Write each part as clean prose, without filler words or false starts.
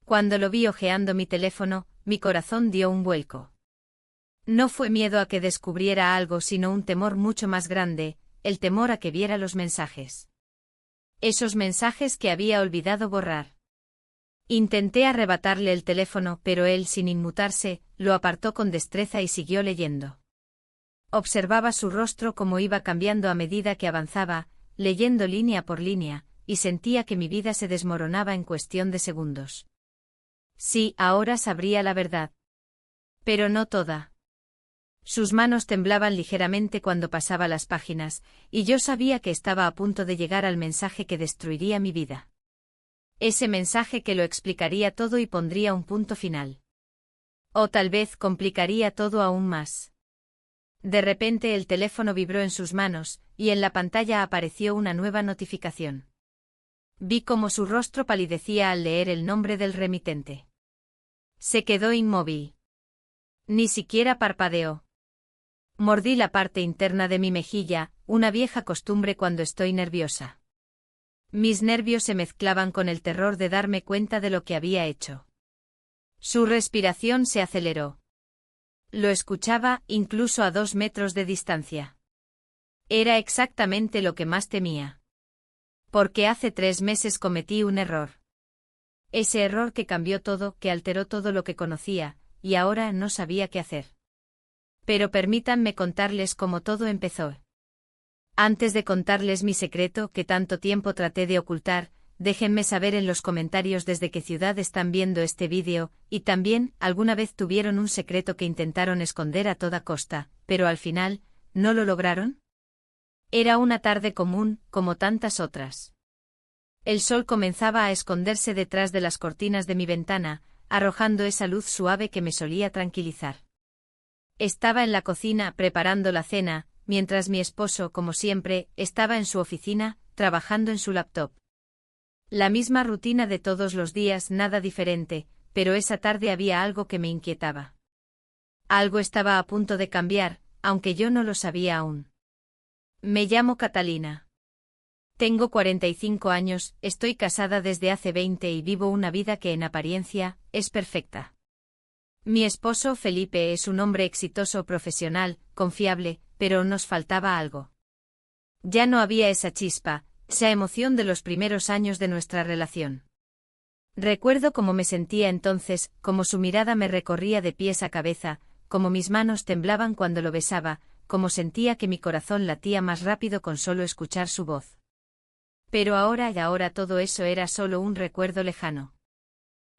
Cuando lo vi hojeando mi teléfono, mi corazón dio un vuelco. No fue miedo a que descubriera algo, sino un temor mucho más grande, el temor a que viera los mensajes. Esos mensajes que había olvidado borrar. Intenté arrebatarle el teléfono, pero él, sin inmutarse, lo apartó con destreza y siguió leyendo. Observaba su rostro cómo iba cambiando a medida que avanzaba, leyendo línea por línea, y sentía que mi vida se desmoronaba en cuestión de segundos. Sí, ahora sabría la verdad. Pero no toda. Sus manos temblaban ligeramente cuando pasaba las páginas, y yo sabía que estaba a punto de llegar al mensaje que destruiría mi vida. Ese mensaje que lo explicaría todo y pondría un punto final. O tal vez complicaría todo aún más. De repente el teléfono vibró en sus manos, y en la pantalla apareció una nueva notificación. Vi cómo su rostro palidecía al leer el nombre del remitente. Se quedó inmóvil. Ni siquiera parpadeó. Mordí la parte interna de mi mejilla, una vieja costumbre cuando estoy nerviosa. Mis nervios se mezclaban con el terror de darme cuenta de lo que había hecho. Su respiración se aceleró. Lo escuchaba, incluso a 2 metros de distancia. Era exactamente lo que más temía. Porque hace 3 meses cometí un error. Ese error que cambió todo, que alteró todo lo que conocía, y ahora no sabía qué hacer. Pero permítanme contarles cómo todo empezó. Antes de contarles mi secreto que tanto tiempo traté de ocultar, déjenme saber en los comentarios desde qué ciudad están viendo este vídeo, y también, ¿alguna vez tuvieron un secreto que intentaron esconder a toda costa, pero al final, no lo lograron? Era una tarde común, como tantas otras. El sol comenzaba a esconderse detrás de las cortinas de mi ventana, arrojando esa luz suave que me solía tranquilizar. Estaba en la cocina preparando la cena, mientras mi esposo, como siempre, estaba en su oficina, trabajando en su laptop. La misma rutina de todos los días, nada diferente, pero esa tarde había algo que me inquietaba. Algo estaba a punto de cambiar, aunque yo no lo sabía aún. Me llamo Catalina. Tengo 45 años, estoy casada desde hace 20 y vivo una vida que en apariencia, es perfecta. Mi esposo Felipe es un hombre exitoso, profesional, confiable, pero nos faltaba algo. Ya no había esa chispa, esa emoción de los primeros años de nuestra relación. Recuerdo cómo me sentía entonces, cómo su mirada me recorría de pies a cabeza, cómo mis manos temblaban cuando lo besaba, cómo sentía que mi corazón latía más rápido con solo escuchar su voz. Pero ahora todo eso era solo un recuerdo lejano.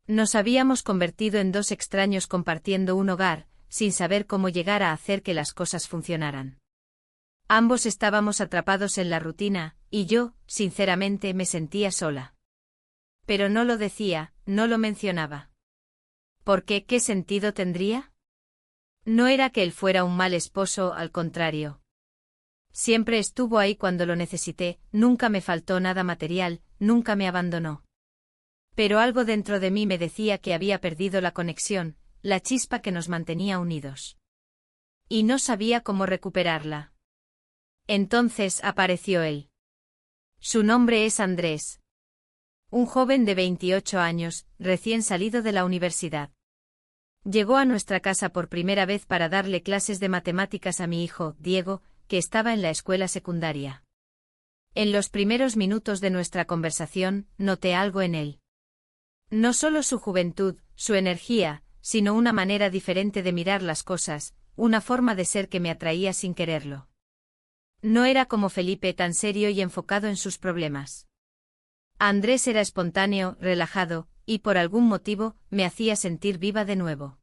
Nos habíamos convertido en 2 extraños compartiendo un hogar, sin saber cómo llegar a hacer que las cosas funcionaran. Ambos estábamos atrapados en la rutina, y yo, sinceramente, me sentía sola. Pero no lo decía, no lo mencionaba. ¿Por qué? ¿Qué sentido tendría? No era que él fuera un mal esposo, al contrario. Siempre estuvo ahí cuando lo necesité, nunca me faltó nada material, nunca me abandonó. Pero algo dentro de mí me decía que había perdido la conexión, la chispa que nos mantenía unidos. Y no sabía cómo recuperarla. Entonces apareció él. Su nombre es Andrés. Un joven de 28 años, recién salido de la universidad. Llegó a nuestra casa por primera vez para darle clases de matemáticas a mi hijo, Diego, que estaba en la escuela secundaria. En los primeros minutos de nuestra conversación, noté algo en él. No solo su juventud, su energía, sino una manera diferente de mirar las cosas, una forma de ser que me atraía sin quererlo. No era como Felipe, tan serio y enfocado en sus problemas. Andrés era espontáneo, relajado, y por algún motivo, me hacía sentir viva de nuevo.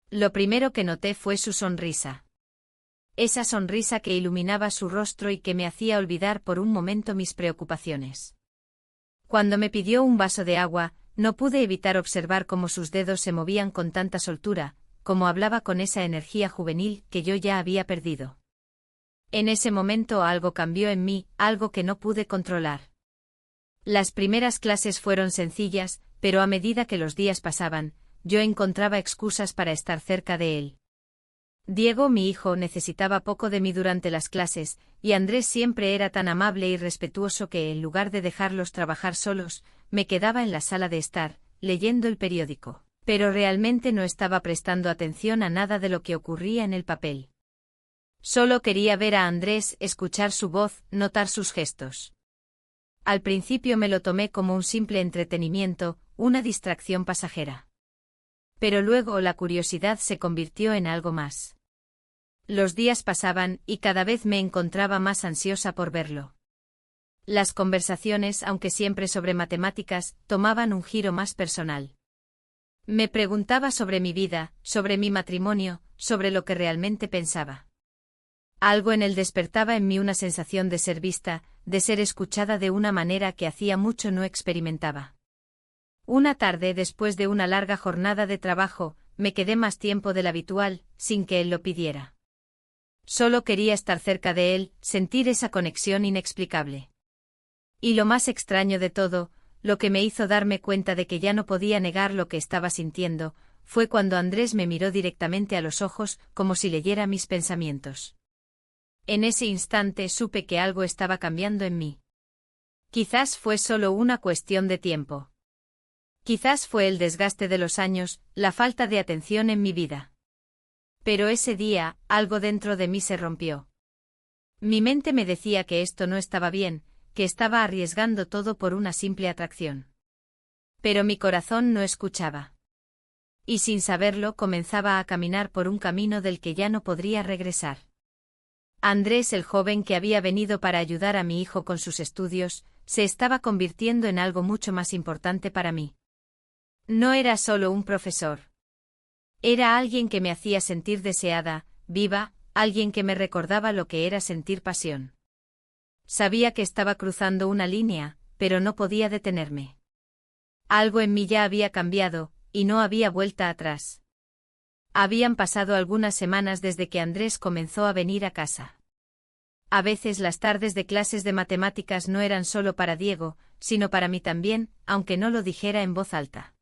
Lo primero que noté fue su sonrisa. Esa sonrisa que iluminaba su rostro y que me hacía olvidar por un momento mis preocupaciones. Cuando me pidió un vaso de agua, no pude evitar observar cómo sus dedos se movían con tanta soltura, cómo hablaba con esa energía juvenil que yo ya había perdido. En ese momento algo cambió en mí, algo que no pude controlar. Las primeras clases fueron sencillas, pero a medida que los días pasaban, yo encontraba excusas para estar cerca de él. Diego, mi hijo, necesitaba poco de mí durante las clases, y Andrés siempre era tan amable y respetuoso que, en lugar de dejarlos trabajar solos, me quedaba en la sala de estar, leyendo el periódico, pero realmente no estaba prestando atención a nada de lo que ocurría en el papel. Solo quería ver a Andrés, escuchar su voz, notar sus gestos. Al principio me lo tomé como un simple entretenimiento, una distracción pasajera. Pero luego la curiosidad se convirtió en algo más. Los días pasaban y cada vez me encontraba más ansiosa por verlo. Las conversaciones, aunque siempre sobre matemáticas, tomaban un giro más personal. Me preguntaba sobre mi vida, sobre mi matrimonio, sobre lo que realmente pensaba. Algo en él despertaba en mí una sensación de ser vista, de ser escuchada de una manera que hacía mucho no experimentaba. Una tarde, después de una larga jornada de trabajo, me quedé más tiempo del habitual, sin que él lo pidiera. Solo quería estar cerca de él, sentir esa conexión inexplicable. Y lo más extraño de todo, lo que me hizo darme cuenta de que ya no podía negar lo que estaba sintiendo, fue cuando Andrés me miró directamente a los ojos, como si leyera mis pensamientos. En ese instante supe que algo estaba cambiando en mí. Quizás fue solo una cuestión de tiempo. Quizás fue el desgaste de los años, la falta de atención en mi vida. Pero ese día, algo dentro de mí se rompió. Mi mente me decía que esto no estaba bien, que estaba arriesgando todo por una simple atracción. Pero mi corazón no escuchaba. Y sin saberlo comenzaba a caminar por un camino del que ya no podría regresar. Andrés, el joven que había venido para ayudar a mi hijo con sus estudios, se estaba convirtiendo en algo mucho más importante para mí. No era solo un profesor. Era alguien que me hacía sentir deseada, viva, alguien que me recordaba lo que era sentir pasión. Sabía que estaba cruzando una línea, pero no podía detenerme. Algo en mí ya había cambiado, y no había vuelta atrás. Habían pasado algunas semanas desde que Andrés comenzó a venir a casa. A veces las tardes de clases de matemáticas no eran solo para Diego, sino para mí también, aunque no lo dijera en voz alta.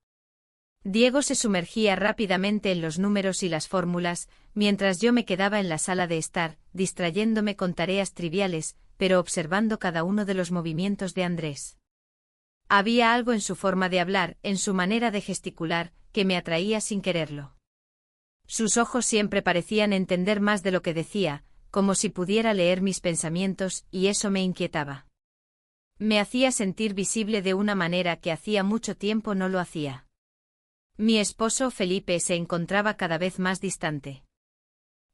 Diego se sumergía rápidamente en los números y las fórmulas, mientras yo me quedaba en la sala de estar, distrayéndome con tareas triviales, pero observando cada uno de los movimientos de Andrés. Había algo en su forma de hablar, en su manera de gesticular, que me atraía sin quererlo. Sus ojos siempre parecían entender más de lo que decía, como si pudiera leer mis pensamientos, y eso me inquietaba. Me hacía sentir visible de una manera que hacía mucho tiempo no lo hacía. Mi esposo Felipe se encontraba cada vez más distante.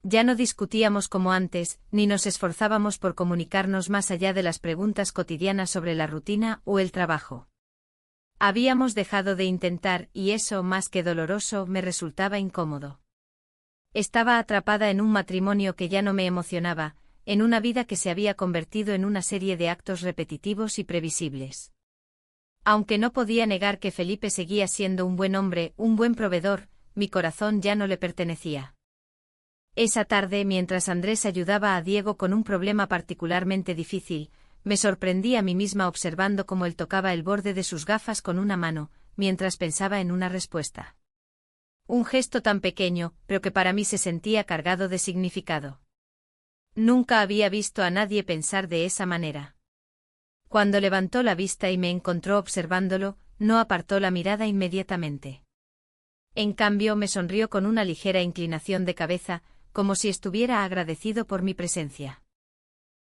Ya no discutíamos como antes, ni nos esforzábamos por comunicarnos más allá de las preguntas cotidianas sobre la rutina o el trabajo. Habíamos dejado de intentar y eso, más que doloroso, me resultaba incómodo. Estaba atrapada en un matrimonio que ya no me emocionaba, en una vida que se había convertido en una serie de actos repetitivos y previsibles. Aunque no podía negar que Felipe seguía siendo un buen hombre, un buen proveedor, mi corazón ya no le pertenecía. Esa tarde, mientras Andrés ayudaba a Diego con un problema particularmente difícil, me sorprendí a mí misma observando cómo él tocaba el borde de sus gafas con una mano, mientras pensaba en una respuesta. Un gesto tan pequeño, pero que para mí se sentía cargado de significado. Nunca había visto a nadie pensar de esa manera. Cuando levantó la vista y me encontró observándolo, no apartó la mirada inmediatamente. En cambio, me sonrió con una ligera inclinación de cabeza, como si estuviera agradecido por mi presencia.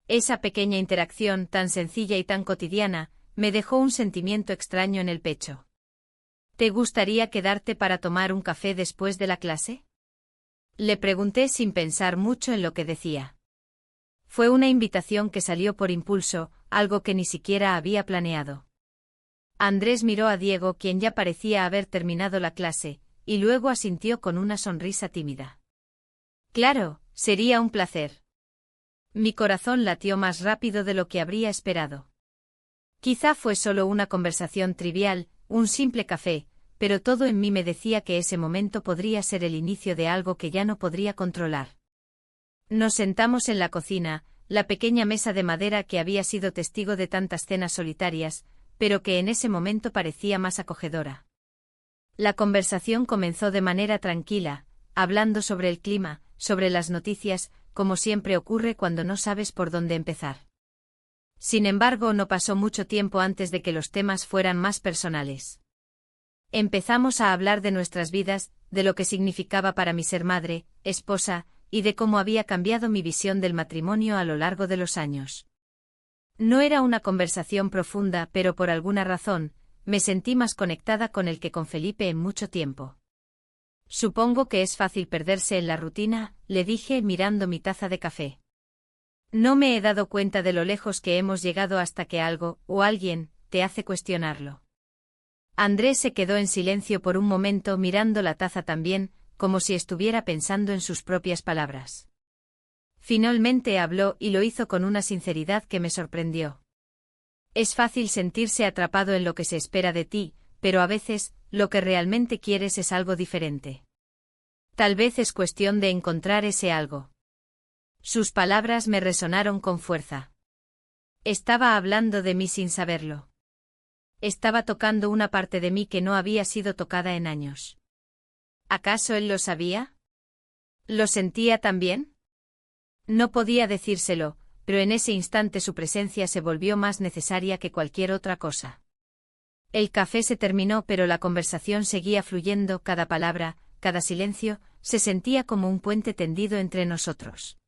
Esa pequeña interacción, tan sencilla y tan cotidiana, me dejó un sentimiento extraño en el pecho. ¿Te gustaría quedarte para tomar un café después de la clase? Le pregunté sin pensar mucho en lo que decía. Fue una invitación que salió por impulso, algo que ni siquiera había planeado. Andrés miró a Diego, quien ya parecía haber terminado la clase, y luego asintió con una sonrisa tímida. Claro, sería un placer. Mi corazón latió más rápido de lo que habría esperado. Quizá fue solo una conversación trivial, un simple café, pero todo en mí me decía que ese momento podría ser el inicio de algo que ya no podría controlar. Nos sentamos en la cocina, la pequeña mesa de madera que había sido testigo de tantas cenas solitarias, pero que en ese momento parecía más acogedora. La conversación comenzó de manera tranquila, hablando sobre el clima, sobre las noticias, como siempre ocurre cuando no sabes por dónde empezar. Sin embargo, no pasó mucho tiempo antes de que los temas fueran más personales. Empezamos a hablar de nuestras vidas, de lo que significaba para mí ser madre, esposa, y de cómo había cambiado mi visión del matrimonio a lo largo de los años. No era una conversación profunda, pero por alguna razón, me sentí más conectada con él que con Felipe en mucho tiempo. Supongo que es fácil perderse en la rutina, le dije mirando mi taza de café. No me he dado cuenta de lo lejos que hemos llegado hasta que algo, o alguien, te hace cuestionarlo. Andrés se quedó en silencio por un momento mirando la taza también, como si estuviera pensando en sus propias palabras. Finalmente habló y lo hizo con una sinceridad que me sorprendió. Es fácil sentirse atrapado en lo que se espera de ti, pero a veces, lo que realmente quieres es algo diferente. Tal vez es cuestión de encontrar ese algo. Sus palabras me resonaron con fuerza. Estaba hablando de mí sin saberlo. Estaba tocando una parte de mí que no había sido tocada en años. ¿Acaso él lo sabía? ¿Lo sentía también? No podía decírselo, pero en ese instante su presencia se volvió más necesaria que cualquier otra cosa. El café se terminó, pero la conversación seguía fluyendo, cada palabra, cada silencio, se sentía como un puente tendido entre nosotros.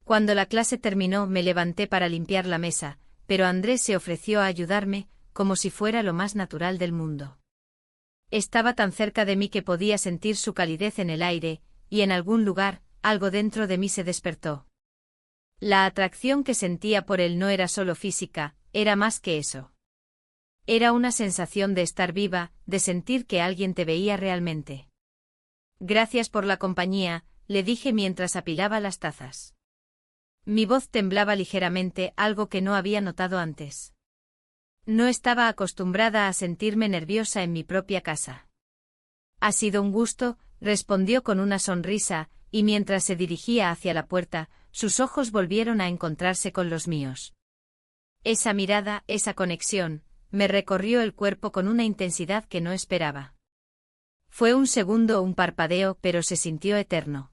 Cuando la clase terminó me levanté para limpiar la mesa, pero Andrés se ofreció a ayudarme, como si fuera lo más natural del mundo. Estaba tan cerca de mí que podía sentir su calidez en el aire, y en algún lugar, algo dentro de mí se despertó. La atracción que sentía por él no era solo física, era más que eso. Era una sensación de estar viva, de sentir que alguien te veía realmente. Gracias por la compañía, le dije mientras apilaba las tazas. Mi voz temblaba ligeramente, algo que no había notado antes. No estaba acostumbrada a sentirme nerviosa en mi propia casa. Ha sido un gusto, respondió con una sonrisa, y mientras se dirigía hacia la puerta, sus ojos volvieron a encontrarse con los míos. Esa mirada, esa conexión, me recorrió el cuerpo con una intensidad que no esperaba. Fue un segundo o un parpadeo, pero se sintió eterno.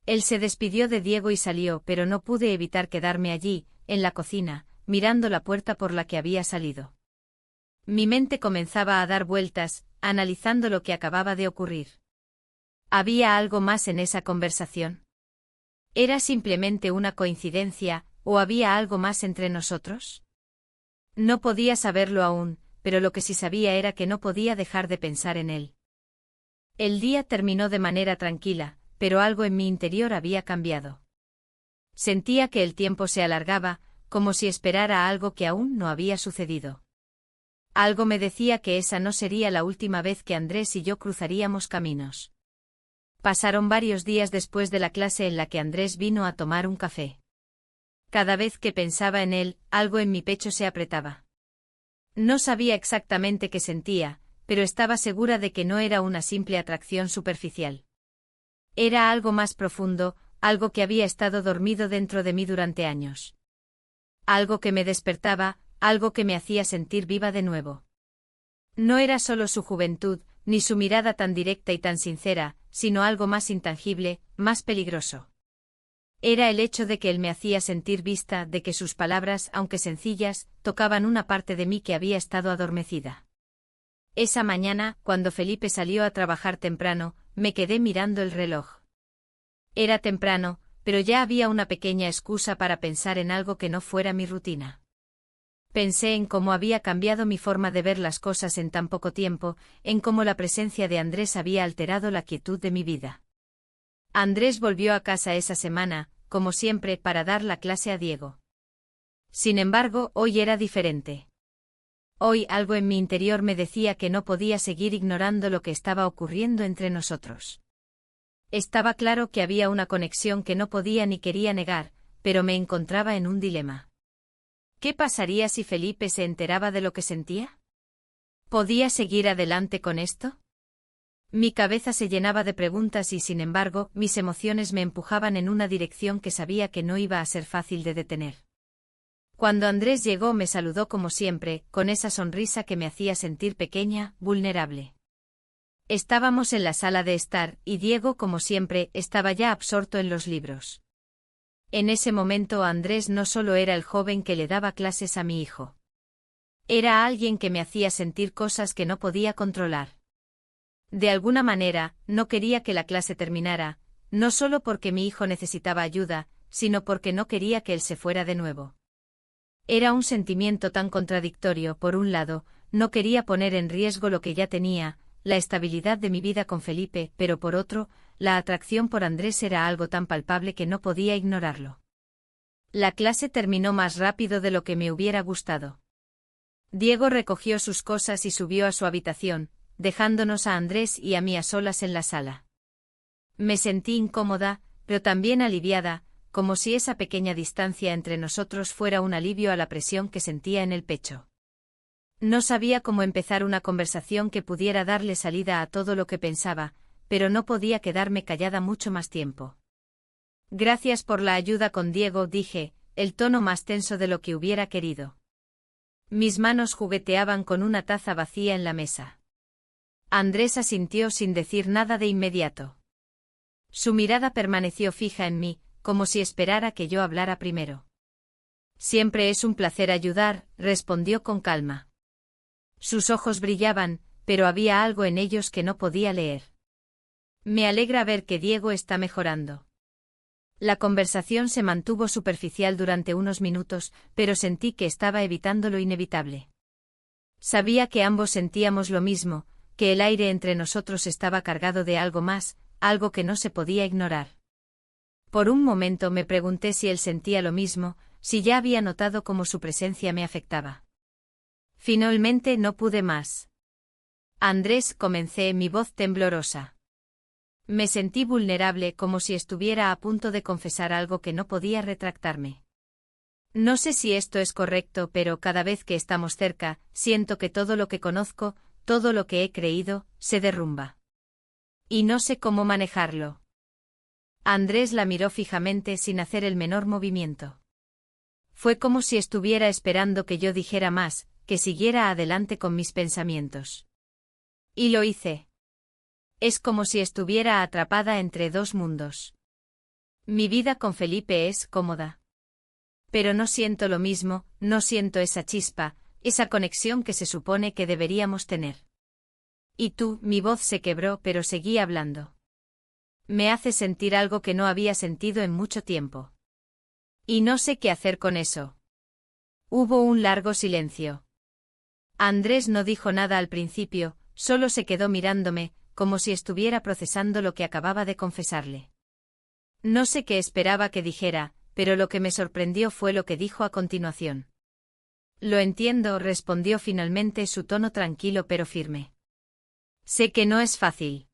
Él se despidió de Diego y salió, pero no pude evitar quedarme allí, en la cocina, mirando la puerta por la que había salido. Mi mente comenzaba a dar vueltas, analizando lo que acababa de ocurrir. ¿Había algo más en esa conversación? ¿Era simplemente una coincidencia, o había algo más entre nosotros? No podía saberlo aún, pero lo que sí sabía era que no podía dejar de pensar en él. El día terminó de manera tranquila, pero algo en mi interior había cambiado. Sentía que el tiempo se alargaba, como si esperara algo que aún no había sucedido. Algo me decía que esa no sería la última vez que Andrés y yo cruzaríamos caminos. Pasaron varios días después de la clase en la que Andrés vino a tomar un café. Cada vez que pensaba en él, algo en mi pecho se apretaba. No sabía exactamente qué sentía, pero estaba segura de que no era una simple atracción superficial. Era algo más profundo, algo que había estado dormido dentro de mí durante años. Algo que me despertaba, algo que me hacía sentir viva de nuevo. No era solo su juventud, ni su mirada tan directa y tan sincera, sino algo más intangible, más peligroso. Era el hecho de que él me hacía sentir vista, de que sus palabras, aunque sencillas, tocaban una parte de mí que había estado adormecida. Esa mañana, cuando Felipe salió a trabajar temprano, me quedé mirando el reloj. Era temprano, pero ya había una pequeña excusa para pensar en algo que no fuera mi rutina. Pensé en cómo había cambiado mi forma de ver las cosas en tan poco tiempo, en cómo la presencia de Andrés había alterado la quietud de mi vida. Andrés volvió a casa esa semana, como siempre, para dar la clase a Diego. Sin embargo, hoy era diferente. Hoy algo en mi interior me decía que no podía seguir ignorando lo que estaba ocurriendo entre nosotros. Estaba claro que había una conexión que no podía ni quería negar, pero me encontraba en un dilema. ¿Qué pasaría si Felipe se enteraba de lo que sentía? ¿Podía seguir adelante con esto? Mi cabeza se llenaba de preguntas y, sin embargo, mis emociones me empujaban en una dirección que sabía que no iba a ser fácil de detener. Cuando Andrés llegó me saludó como siempre, con esa sonrisa que me hacía sentir pequeña, vulnerable. Estábamos en la sala de estar, y Diego, como siempre, estaba ya absorto en los libros. En ese momento Andrés no solo era el joven que le daba clases a mi hijo. Era alguien que me hacía sentir cosas que no podía controlar. De alguna manera, no quería que la clase terminara, no solo porque mi hijo necesitaba ayuda, sino porque no quería que él se fuera de nuevo. Era un sentimiento tan contradictorio. Por un lado, no quería poner en riesgo lo que ya tenía, la estabilidad de mi vida con Felipe, pero por otro, la atracción por Andrés era algo tan palpable que no podía ignorarlo. La clase terminó más rápido de lo que me hubiera gustado. Diego recogió sus cosas y subió a su habitación, dejándonos a Andrés y a mí a solas en la sala. Me sentí incómoda, pero también aliviada, como si esa pequeña distancia entre nosotros fuera un alivio a la presión que sentía en el pecho. No sabía cómo empezar una conversación que pudiera darle salida a todo lo que pensaba, pero no podía quedarme callada mucho más tiempo. Gracias por la ayuda con Diego, dije, el tono más tenso de lo que hubiera querido. Mis manos jugueteaban con una taza vacía en la mesa. Andrés asintió sin decir nada de inmediato. Su mirada permaneció fija en mí, como si esperara que yo hablara primero. Siempre es un placer ayudar, respondió con calma. Sus ojos brillaban, pero había algo en ellos que no podía leer. Me alegra ver que Diego está mejorando. La conversación se mantuvo superficial durante unos minutos, pero sentí que estaba evitando lo inevitable. Sabía que ambos sentíamos lo mismo, que el aire entre nosotros estaba cargado de algo más, algo que no se podía ignorar. Por un momento me pregunté si él sentía lo mismo, si ya había notado cómo su presencia me afectaba. Finalmente no pude más. Andrés, comencé, mi voz temblorosa. Me sentí vulnerable, como si estuviera a punto de confesar algo que no podía retractarme. No sé si esto es correcto, pero cada vez que estamos cerca, siento que todo lo que conozco, todo lo que he creído, se derrumba. Y no sé cómo manejarlo. Andrés la miró fijamente sin hacer el menor movimiento. Fue como si estuviera esperando que yo dijera más, que siguiera adelante con mis pensamientos. Y lo hice. Es como si estuviera atrapada entre dos mundos. Mi vida con Felipe es cómoda. Pero no siento lo mismo, no siento esa chispa, esa conexión que se supone que deberíamos tener. Y tú, mi voz se quebró, pero seguí hablando. Me hace sentir algo que no había sentido en mucho tiempo. Y no sé qué hacer con eso. Hubo un largo silencio. Andrés no dijo nada al principio, solo se quedó mirándome, como si estuviera procesando lo que acababa de confesarle. No sé qué esperaba que dijera, pero lo que me sorprendió fue lo que dijo a continuación. Lo entiendo, respondió finalmente, su tono tranquilo pero firme. Sé que no es fácil.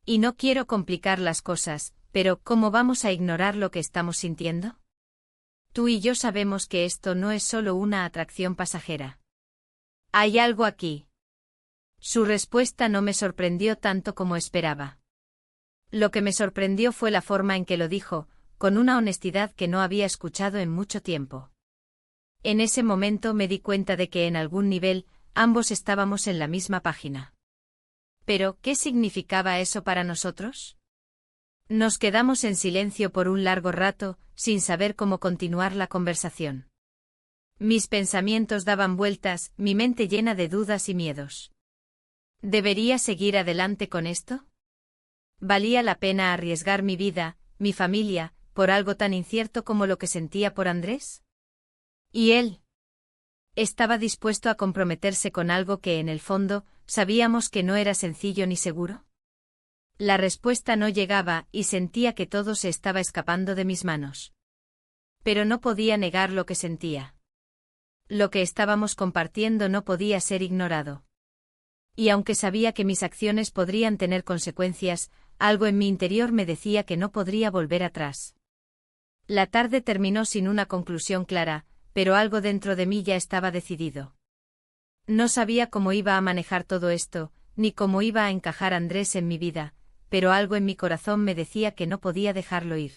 Y no quiero complicar las cosas, pero ¿cómo vamos a ignorar lo que estamos sintiendo? Tú y yo sabemos que esto no es solo una atracción pasajera. Hay algo aquí. Su respuesta no me sorprendió tanto como esperaba. Lo que me sorprendió fue la forma en que lo dijo, con una honestidad que no había escuchado en mucho tiempo. En ese momento me di cuenta de que en algún nivel, ambos estábamos en la misma página. Pero, ¿qué significaba eso para nosotros? Nos quedamos en silencio por un largo rato, sin saber cómo continuar la conversación. Mis pensamientos daban vueltas, mi mente llena de dudas y miedos. ¿Debería seguir adelante con esto? ¿Valía la pena arriesgar mi vida, mi familia, por algo tan incierto como lo que sentía por Andrés? ¿Y él? ¿Estaba dispuesto a comprometerse con algo que en el fondo, sabíamos que no era sencillo ni seguro? La respuesta no llegaba y sentía que todo se estaba escapando de mis manos. Pero no podía negar lo que sentía. Lo que estábamos compartiendo no podía ser ignorado. Y aunque sabía que mis acciones podrían tener consecuencias, algo en mi interior me decía que no podría volver atrás. La tarde terminó sin una conclusión clara, pero algo dentro de mí ya estaba decidido. No sabía cómo iba a manejar todo esto, ni cómo iba a encajar Andrés en mi vida, pero algo en mi corazón me decía que no podía dejarlo ir.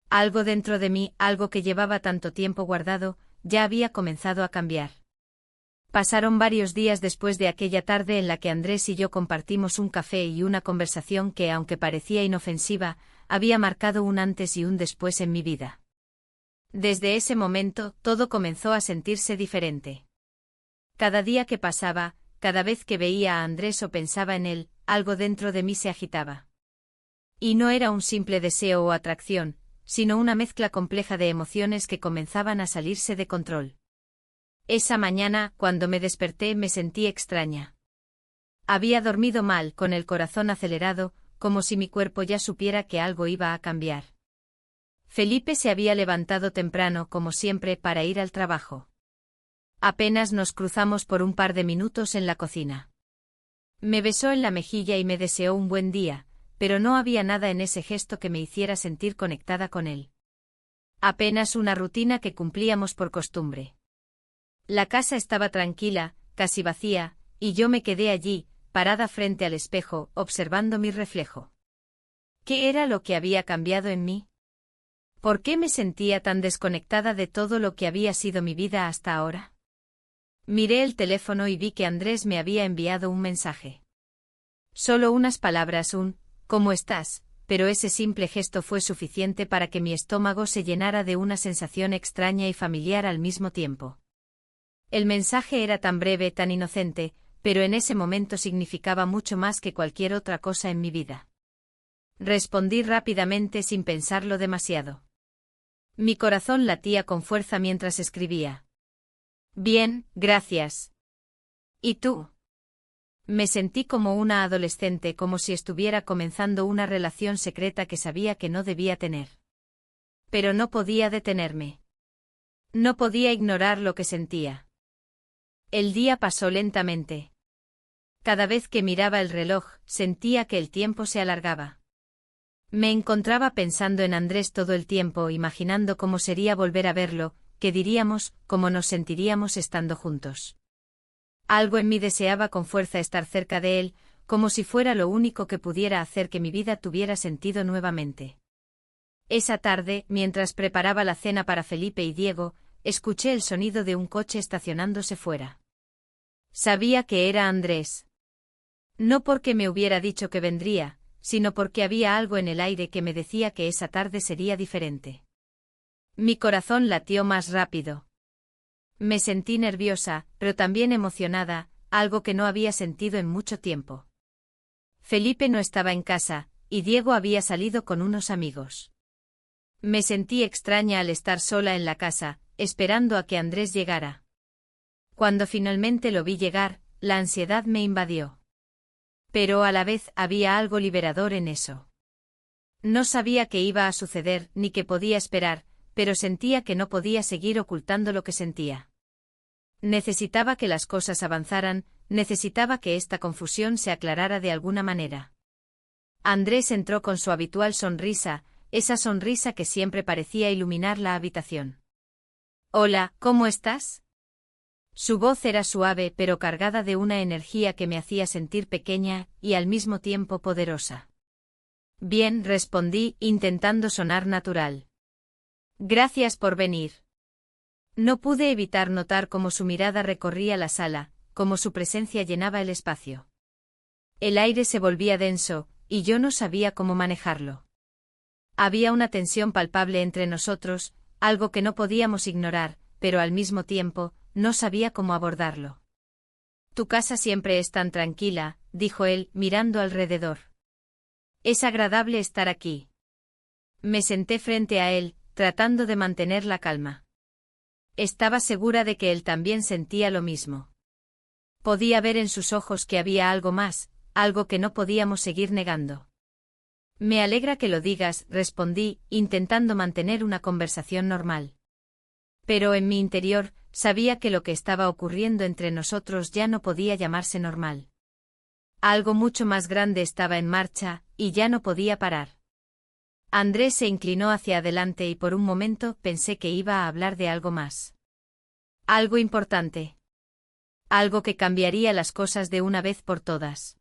Algo dentro de mí, algo que llevaba tanto tiempo guardado, ya había comenzado a cambiar. Pasaron varios días después de aquella tarde en la que Andrés y yo compartimos un café y una conversación que, aunque parecía inofensiva, había marcado un antes y un después en mi vida. Desde ese momento, todo comenzó a sentirse diferente. Cada día que pasaba, cada vez que veía a Andrés o pensaba en él, algo dentro de mí se agitaba. Y no era un simple deseo o atracción, sino una mezcla compleja de emociones que comenzaban a salirse de control. Esa mañana, cuando me desperté, me sentí extraña. Había dormido mal, con el corazón acelerado, como si mi cuerpo ya supiera que algo iba a cambiar. Felipe se había levantado temprano, como siempre, para ir al trabajo. Apenas nos cruzamos por un par de minutos en la cocina. Me besó en la mejilla y me deseó un buen día, pero no había nada en ese gesto que me hiciera sentir conectada con él. Apenas una rutina que cumplíamos por costumbre. La casa estaba tranquila, casi vacía, y yo me quedé allí, parada frente al espejo, observando mi reflejo. ¿Qué era lo que había cambiado en mí? ¿Por qué me sentía tan desconectada de todo lo que había sido mi vida hasta ahora? Miré el teléfono y vi que Andrés me había enviado un mensaje. Solo unas palabras, ¿cómo estás?, pero ese simple gesto fue suficiente para que mi estómago se llenara de una sensación extraña y familiar al mismo tiempo. El mensaje era tan breve, tan inocente, pero en ese momento significaba mucho más que cualquier otra cosa en mi vida. Respondí rápidamente sin pensarlo demasiado. Mi corazón latía con fuerza mientras escribía. Bien, gracias. ¿Y tú? Me sentí como una adolescente, como si estuviera comenzando una relación secreta que sabía que no debía tener. Pero no podía detenerme. No podía ignorar lo que sentía. El día pasó lentamente. Cada vez que miraba el reloj, sentía que el tiempo se alargaba. Me encontraba pensando en Andrés todo el tiempo, imaginando cómo sería volver a verlo, qué diríamos, cómo nos sentiríamos estando juntos. Algo en mí deseaba con fuerza estar cerca de él, como si fuera lo único que pudiera hacer que mi vida tuviera sentido nuevamente. Esa tarde, mientras preparaba la cena para Felipe y Diego, escuché el sonido de un coche estacionándose fuera. Sabía que era Andrés. No porque me hubiera dicho que vendría, sino porque había algo en el aire que me decía que esa tarde sería diferente. Mi corazón latió más rápido. Me sentí nerviosa, pero también emocionada, algo que no había sentido en mucho tiempo. Felipe no estaba en casa, y Diego había salido con unos amigos. Me sentí extraña al estar sola en la casa, esperando a que Andrés llegara. Cuando finalmente lo vi llegar, la ansiedad me invadió. Pero a la vez había algo liberador en eso. No sabía qué iba a suceder ni qué podía esperar, pero sentía que no podía seguir ocultando lo que sentía. Necesitaba que las cosas avanzaran, necesitaba que esta confusión se aclarara de alguna manera. Andrés entró con su habitual sonrisa, esa sonrisa que siempre parecía iluminar la habitación. Hola, ¿cómo estás? Su voz era suave pero cargada de una energía que me hacía sentir pequeña y al mismo tiempo poderosa. Bien, respondí, intentando sonar natural. Gracias por venir. No pude evitar notar cómo su mirada recorría la sala, cómo su presencia llenaba el espacio. El aire se volvía denso, y yo no sabía cómo manejarlo. Había una tensión palpable entre nosotros, algo que no podíamos ignorar, pero al mismo tiempo, no sabía cómo abordarlo. Tu casa siempre es tan tranquila, dijo él, mirando alrededor. Es agradable estar aquí. Me senté frente a él, tratando de mantener la calma. Estaba segura de que él también sentía lo mismo. Podía ver en sus ojos que había algo más, algo que no podíamos seguir negando. Me alegra que lo digas, respondí, intentando mantener una conversación normal. Pero en mi interior, sabía que lo que estaba ocurriendo entre nosotros ya no podía llamarse normal. Algo mucho más grande estaba en marcha, y ya no podía parar. Andrés se inclinó hacia adelante y por un momento pensé que iba a hablar de algo más. Algo importante. Algo que cambiaría las cosas de una vez por todas.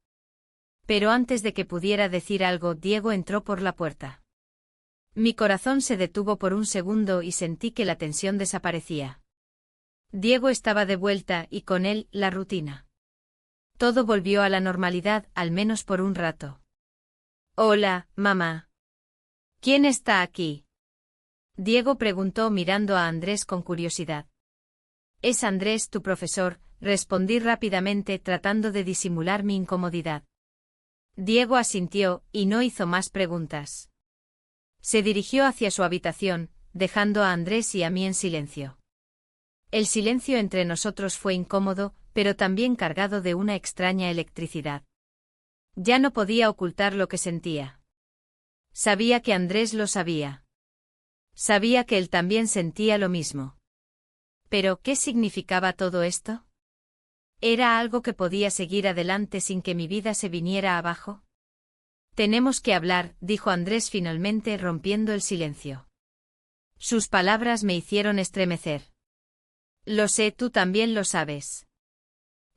Pero antes de que pudiera decir algo, Diego entró por la puerta. Mi corazón se detuvo por un segundo y sentí que la tensión desaparecía. Diego estaba de vuelta y con él, la rutina. Todo volvió a la normalidad, al menos por un rato. Hola, mamá. ¿Quién está aquí? Diego preguntó mirando a Andrés con curiosidad. Es Andrés, tu profesor, respondí rápidamente tratando de disimular mi incomodidad. Diego asintió, y no hizo más preguntas. Se dirigió hacia su habitación, dejando a Andrés y a mí en silencio. El silencio entre nosotros fue incómodo, pero también cargado de una extraña electricidad. Ya no podía ocultar lo que sentía. Sabía que Andrés lo sabía. Sabía que él también sentía lo mismo. Pero, ¿qué significaba todo esto? ¿Era algo que podía seguir adelante sin que mi vida se viniera abajo? Tenemos que hablar, dijo Andrés finalmente rompiendo el silencio. Sus palabras me hicieron estremecer. Lo sé, tú también lo sabes.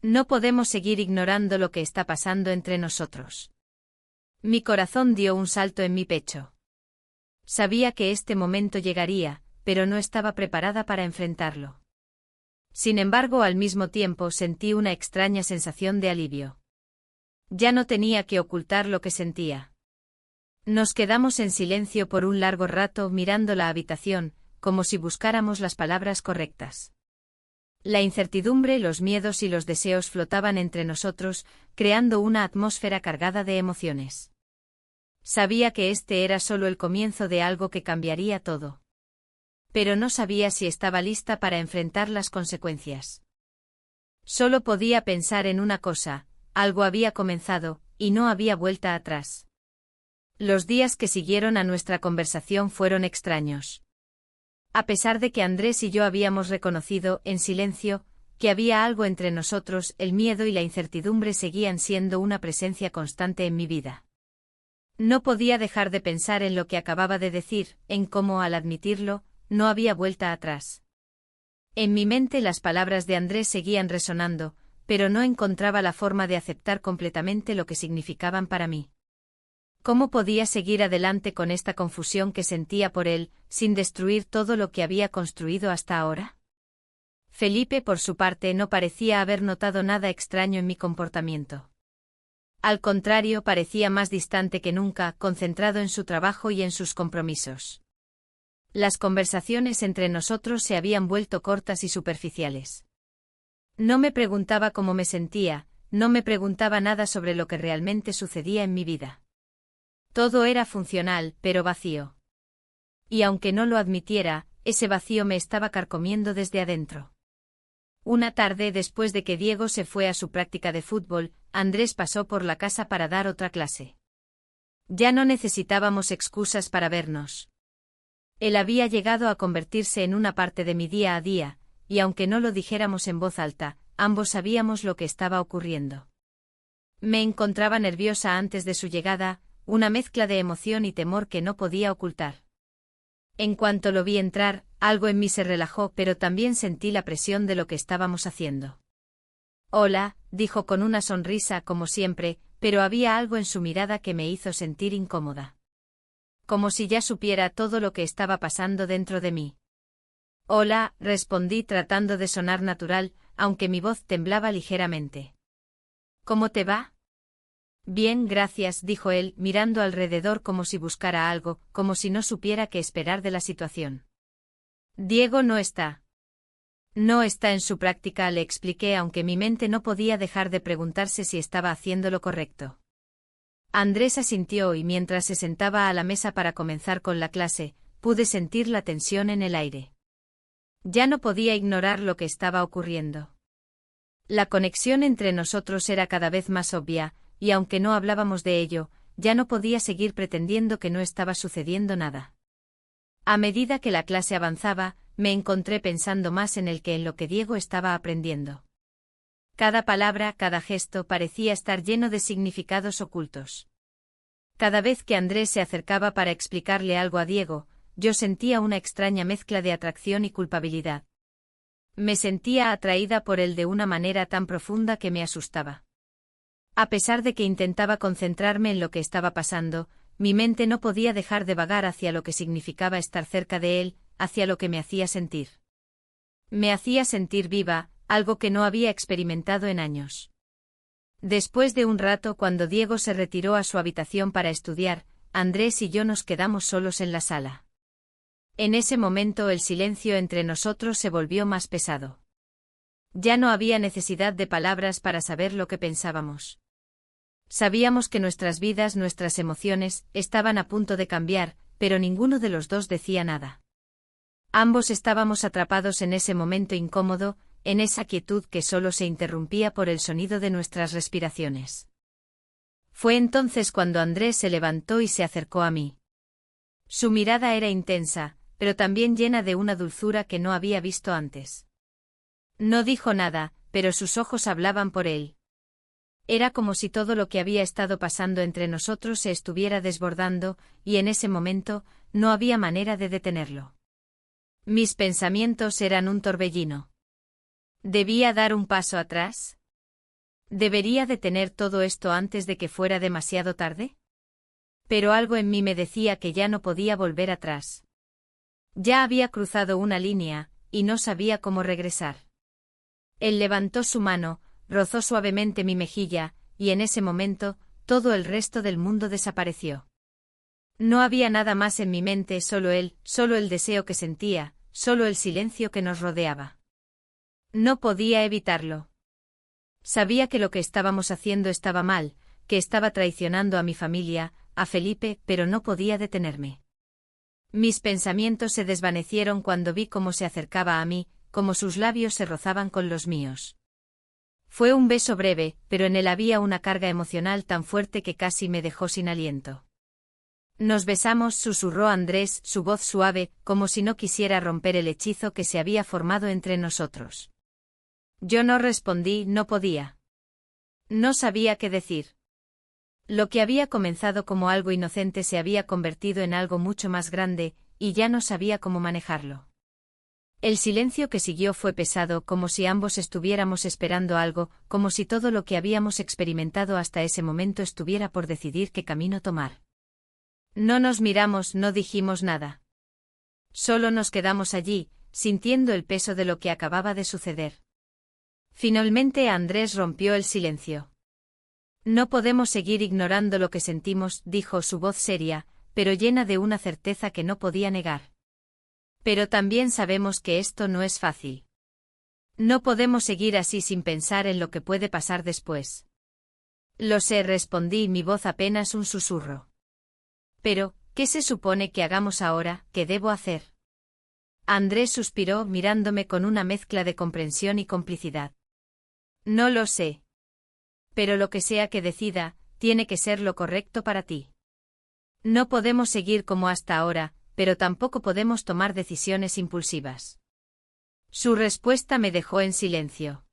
No podemos seguir ignorando lo que está pasando entre nosotros. Mi corazón dio un salto en mi pecho. Sabía que este momento llegaría, pero no estaba preparada para enfrentarlo. Sin embargo, al mismo tiempo sentí una extraña sensación de alivio. Ya no tenía que ocultar lo que sentía. Nos quedamos en silencio por un largo rato mirando la habitación, como si buscáramos las palabras correctas. La incertidumbre, los miedos y los deseos flotaban entre nosotros, creando una atmósfera cargada de emociones. Sabía que este era solo el comienzo de algo que cambiaría todo. Pero no sabía si estaba lista para enfrentar las consecuencias. Solo podía pensar en una cosa: algo había comenzado, y no había vuelta atrás. Los días que siguieron a nuestra conversación fueron extraños. A pesar de que Andrés y yo habíamos reconocido, en silencio, que había algo entre nosotros, el miedo y la incertidumbre seguían siendo una presencia constante en mi vida. No podía dejar de pensar en lo que acababa de decir, en cómo, al admitirlo, no había vuelta atrás. En mi mente las palabras de Andrés seguían resonando, pero no encontraba la forma de aceptar completamente lo que significaban para mí. ¿Cómo podía seguir adelante con esta confusión que sentía por él, sin destruir todo lo que había construido hasta ahora? Felipe, por su parte, no parecía haber notado nada extraño en mi comportamiento. Al contrario, parecía más distante que nunca, concentrado en su trabajo y en sus compromisos. Las conversaciones entre nosotros se habían vuelto cortas y superficiales. No me preguntaba cómo me sentía, no me preguntaba nada sobre lo que realmente sucedía en mi vida. Todo era funcional, pero vacío. Y aunque no lo admitiera, ese vacío me estaba carcomiendo desde adentro. Una tarde, después de que Diego se fue a su práctica de fútbol, Andrés pasó por la casa para dar otra clase. Ya no necesitábamos excusas para vernos. Él había llegado a convertirse en una parte de mi día a día, y aunque no lo dijéramos en voz alta, ambos sabíamos lo que estaba ocurriendo. Me encontraba nerviosa antes de su llegada, una mezcla de emoción y temor que no podía ocultar. En cuanto lo vi entrar, algo en mí se relajó, pero también sentí la presión de lo que estábamos haciendo. Hola, dijo con una sonrisa como siempre, pero había algo en su mirada que me hizo sentir incómoda. Como si ya supiera todo lo que estaba pasando dentro de mí. Hola, respondí tratando de sonar natural, aunque mi voz temblaba ligeramente. ¿Cómo te va? Bien, gracias, dijo él, mirando alrededor como si buscara algo, como si no supiera qué esperar de la situación. Diego no está. No está en su práctica, le expliqué, aunque mi mente no podía dejar de preguntarse si estaba haciendo lo correcto. Andrés asintió y mientras se sentaba a la mesa para comenzar con la clase, pude sentir la tensión en el aire. Ya no podía ignorar lo que estaba ocurriendo. La conexión entre nosotros era cada vez más obvia, y aunque no hablábamos de ello, ya no podía seguir pretendiendo que no estaba sucediendo nada. A medida que la clase avanzaba, me encontré pensando más en él que en lo que Diego estaba aprendiendo. Cada palabra, cada gesto parecía estar lleno de significados ocultos. Cada vez que Andrés se acercaba para explicarle algo a Diego, yo sentía una extraña mezcla de atracción y culpabilidad. Me sentía atraída por él de una manera tan profunda que me asustaba. A pesar de que intentaba concentrarme en lo que estaba pasando, mi mente no podía dejar de vagar hacia lo que significaba estar cerca de él, hacia lo que me hacía sentir. Me hacía sentir viva, algo que no había experimentado en años. Después de un rato, cuando Diego se retiró a su habitación para estudiar, Andrés y yo nos quedamos solos en la sala. En ese momento el silencio entre nosotros se volvió más pesado. Ya no había necesidad de palabras para saber lo que pensábamos. Sabíamos que nuestras vidas, nuestras emociones, estaban a punto de cambiar, pero ninguno de los dos decía nada. Ambos estábamos atrapados en ese momento incómodo, en esa quietud que solo se interrumpía por el sonido de nuestras respiraciones. Fue entonces cuando Andrés se levantó y se acercó a mí. Su mirada era intensa, pero también llena de una dulzura que no había visto antes. No dijo nada, pero sus ojos hablaban por él. Era como si todo lo que había estado pasando entre nosotros se estuviera desbordando, y en ese momento, no había manera de detenerlo. Mis pensamientos eran un torbellino. ¿Debía dar un paso atrás? ¿Debería detener todo esto antes de que fuera demasiado tarde? Pero algo en mí me decía que ya no podía volver atrás. Ya había cruzado una línea, y no sabía cómo regresar. Él levantó su mano, rozó suavemente mi mejilla, y en ese momento, todo el resto del mundo desapareció. No había nada más en mi mente, solo él, solo el deseo que sentía, solo el silencio que nos rodeaba. No podía evitarlo. Sabía que lo que estábamos haciendo estaba mal, que estaba traicionando a mi familia, a Felipe, pero no podía detenerme. Mis pensamientos se desvanecieron cuando vi cómo se acercaba a mí, cómo sus labios se rozaban con los míos. Fue un beso breve, pero en él había una carga emocional tan fuerte que casi me dejó sin aliento. Nos besamos, susurró Andrés, su voz suave, como si no quisiera romper el hechizo que se había formado entre nosotros. Yo no respondí, no podía. No sabía qué decir. Lo que había comenzado como algo inocente se había convertido en algo mucho más grande, y ya no sabía cómo manejarlo. El silencio que siguió fue pesado, como si ambos estuviéramos esperando algo, como si todo lo que habíamos experimentado hasta ese momento estuviera por decidir qué camino tomar. No nos miramos, no dijimos nada. Solo nos quedamos allí, sintiendo el peso de lo que acababa de suceder. Finalmente Andrés rompió el silencio. No podemos seguir ignorando lo que sentimos, dijo su voz seria, pero llena de una certeza que no podía negar. Pero también sabemos que esto no es fácil. No podemos seguir así sin pensar en lo que puede pasar después. Lo sé, respondí, mi voz apenas un susurro. Pero, ¿qué se supone que hagamos ahora? ¿Qué debo hacer? Andrés suspiró, mirándome con una mezcla de comprensión y complicidad. No lo sé. Pero lo que sea que decida, tiene que ser lo correcto para ti. No podemos seguir como hasta ahora, pero tampoco podemos tomar decisiones impulsivas. Su respuesta me dejó en silencio.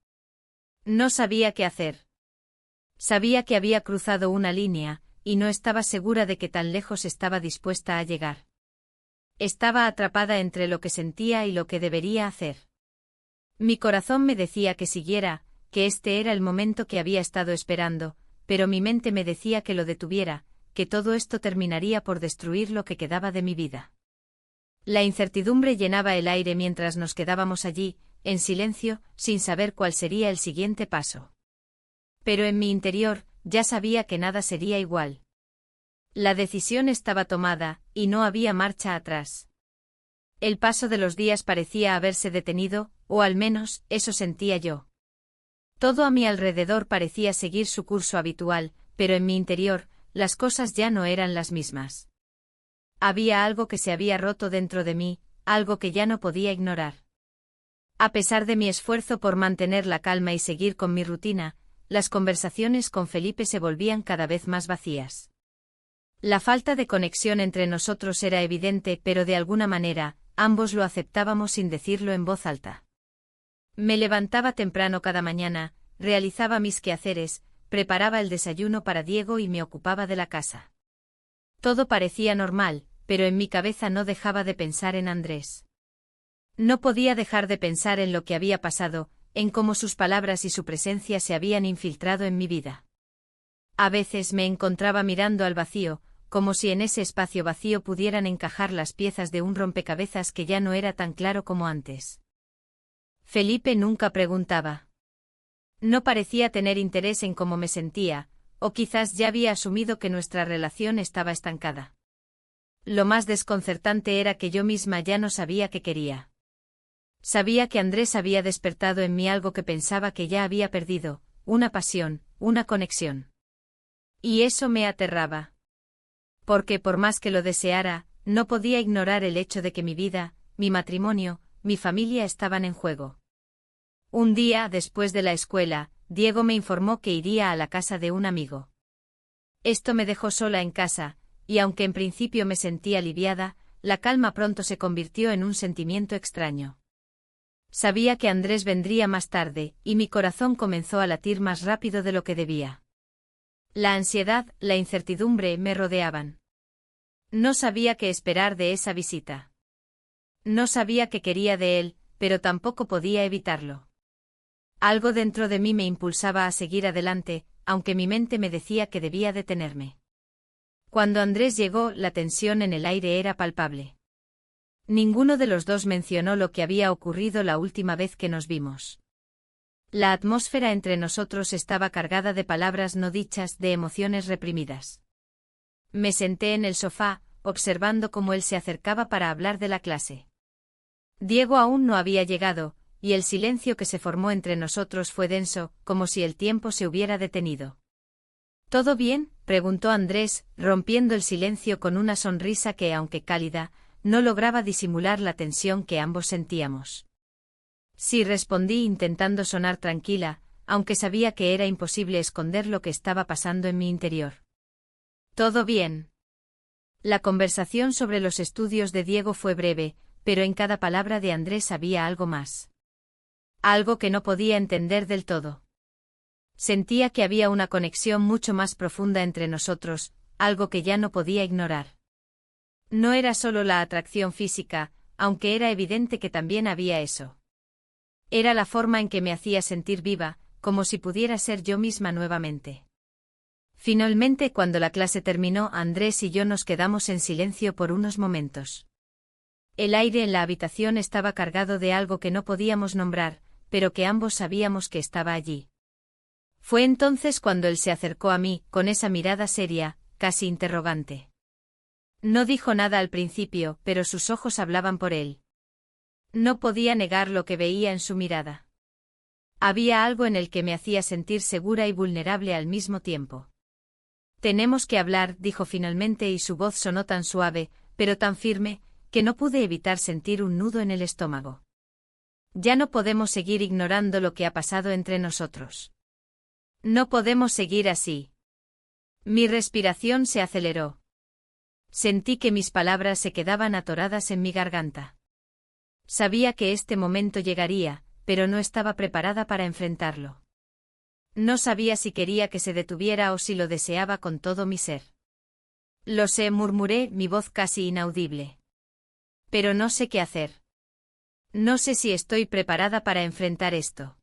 No sabía qué hacer. Sabía que había cruzado una línea, y no estaba segura de que tan lejos estaba dispuesta a llegar. Estaba atrapada entre lo que sentía y lo que debería hacer. Mi corazón me decía que siguiera, que este era el momento que había estado esperando, pero mi mente me decía que lo detuviera, que todo esto terminaría por destruir lo que quedaba de mi vida. La incertidumbre llenaba el aire mientras nos quedábamos allí, en silencio, sin saber cuál sería el siguiente paso. Pero en mi interior, ya sabía que nada sería igual. La decisión estaba tomada, y no había marcha atrás. El paso de los días parecía haberse detenido, o al menos, eso sentía yo. Todo a mi alrededor parecía seguir su curso habitual, pero en mi interior, las cosas ya no eran las mismas. Había algo que se había roto dentro de mí, algo que ya no podía ignorar. A pesar de mi esfuerzo por mantener la calma y seguir con mi rutina, las conversaciones con Felipe se volvían cada vez más vacías. La falta de conexión entre nosotros era evidente, pero de alguna manera, ambos lo aceptábamos sin decirlo en voz alta. Me levantaba temprano cada mañana, realizaba mis quehaceres, preparaba el desayuno para Diego y me ocupaba de la casa. Todo parecía normal, pero en mi cabeza no dejaba de pensar en Andrés. No podía dejar de pensar en lo que había pasado, en cómo sus palabras y su presencia se habían infiltrado en mi vida. A veces me encontraba mirando al vacío, como si en ese espacio vacío pudieran encajar las piezas de un rompecabezas que ya no era tan claro como antes. Felipe nunca preguntaba. No parecía tener interés en cómo me sentía, o quizás ya había asumido que nuestra relación estaba estancada. Lo más desconcertante era que yo misma ya no sabía qué quería. Sabía que Andrés había despertado en mí algo que pensaba que ya había perdido, una pasión, una conexión. Y eso me aterraba. Porque por más que lo deseara, no podía ignorar el hecho de que mi vida, mi matrimonio, mi familia estaban en juego. Un día, después de la escuela, Diego me informó que iría a la casa de un amigo. Esto me dejó sola en casa, y aunque en principio me sentí aliviada, la calma pronto se convirtió en un sentimiento extraño. Sabía que Andrés vendría más tarde, y mi corazón comenzó a latir más rápido de lo que debía. La ansiedad, la incertidumbre me rodeaban. No sabía qué esperar de esa visita. No sabía qué quería de él, pero tampoco podía evitarlo. Algo dentro de mí me impulsaba a seguir adelante, aunque mi mente me decía que debía detenerme. Cuando Andrés llegó, la tensión en el aire era palpable. Ninguno de los dos mencionó lo que había ocurrido la última vez que nos vimos. La atmósfera entre nosotros estaba cargada de palabras no dichas, de emociones reprimidas. Me senté en el sofá, observando cómo él se acercaba para hablar de la clase. Diego aún no había llegado, y el silencio que se formó entre nosotros fue denso, como si el tiempo se hubiera detenido. ¿Todo bien?, preguntó Andrés, rompiendo el silencio con una sonrisa que, aunque cálida, no lograba disimular la tensión que ambos sentíamos. Sí, respondí intentando sonar tranquila, aunque sabía que era imposible esconder lo que estaba pasando en mi interior. ¿Todo bien? La conversación sobre los estudios de Diego fue breve, pero en cada palabra de Andrés había algo más. Algo que no podía entender del todo. Sentía que había una conexión mucho más profunda entre nosotros, algo que ya no podía ignorar. No era solo la atracción física, aunque era evidente que también había eso. Era la forma en que me hacía sentir viva, como si pudiera ser yo misma nuevamente. Finalmente, cuando la clase terminó, Andrés y yo nos quedamos en silencio por unos momentos. El aire en la habitación estaba cargado de algo que no podíamos nombrar, pero que ambos sabíamos que estaba allí. Fue entonces cuando él se acercó a mí, con esa mirada seria, casi interrogante. No dijo nada al principio, pero sus ojos hablaban por él. No podía negar lo que veía en su mirada. Había algo en el que me hacía sentir segura y vulnerable al mismo tiempo. Tenemos que hablar, dijo finalmente, y su voz sonó tan suave, pero tan firme, que no pude evitar sentir un nudo en el estómago. Ya no podemos seguir ignorando lo que ha pasado entre nosotros. No podemos seguir así. Mi respiración se aceleró. Sentí que mis palabras se quedaban atoradas en mi garganta. Sabía que este momento llegaría, pero no estaba preparada para enfrentarlo. No sabía si quería que se detuviera o si lo deseaba con todo mi ser. Lo sé, murmuré, mi voz casi inaudible. Pero no sé qué hacer. No sé si estoy preparada para enfrentar esto.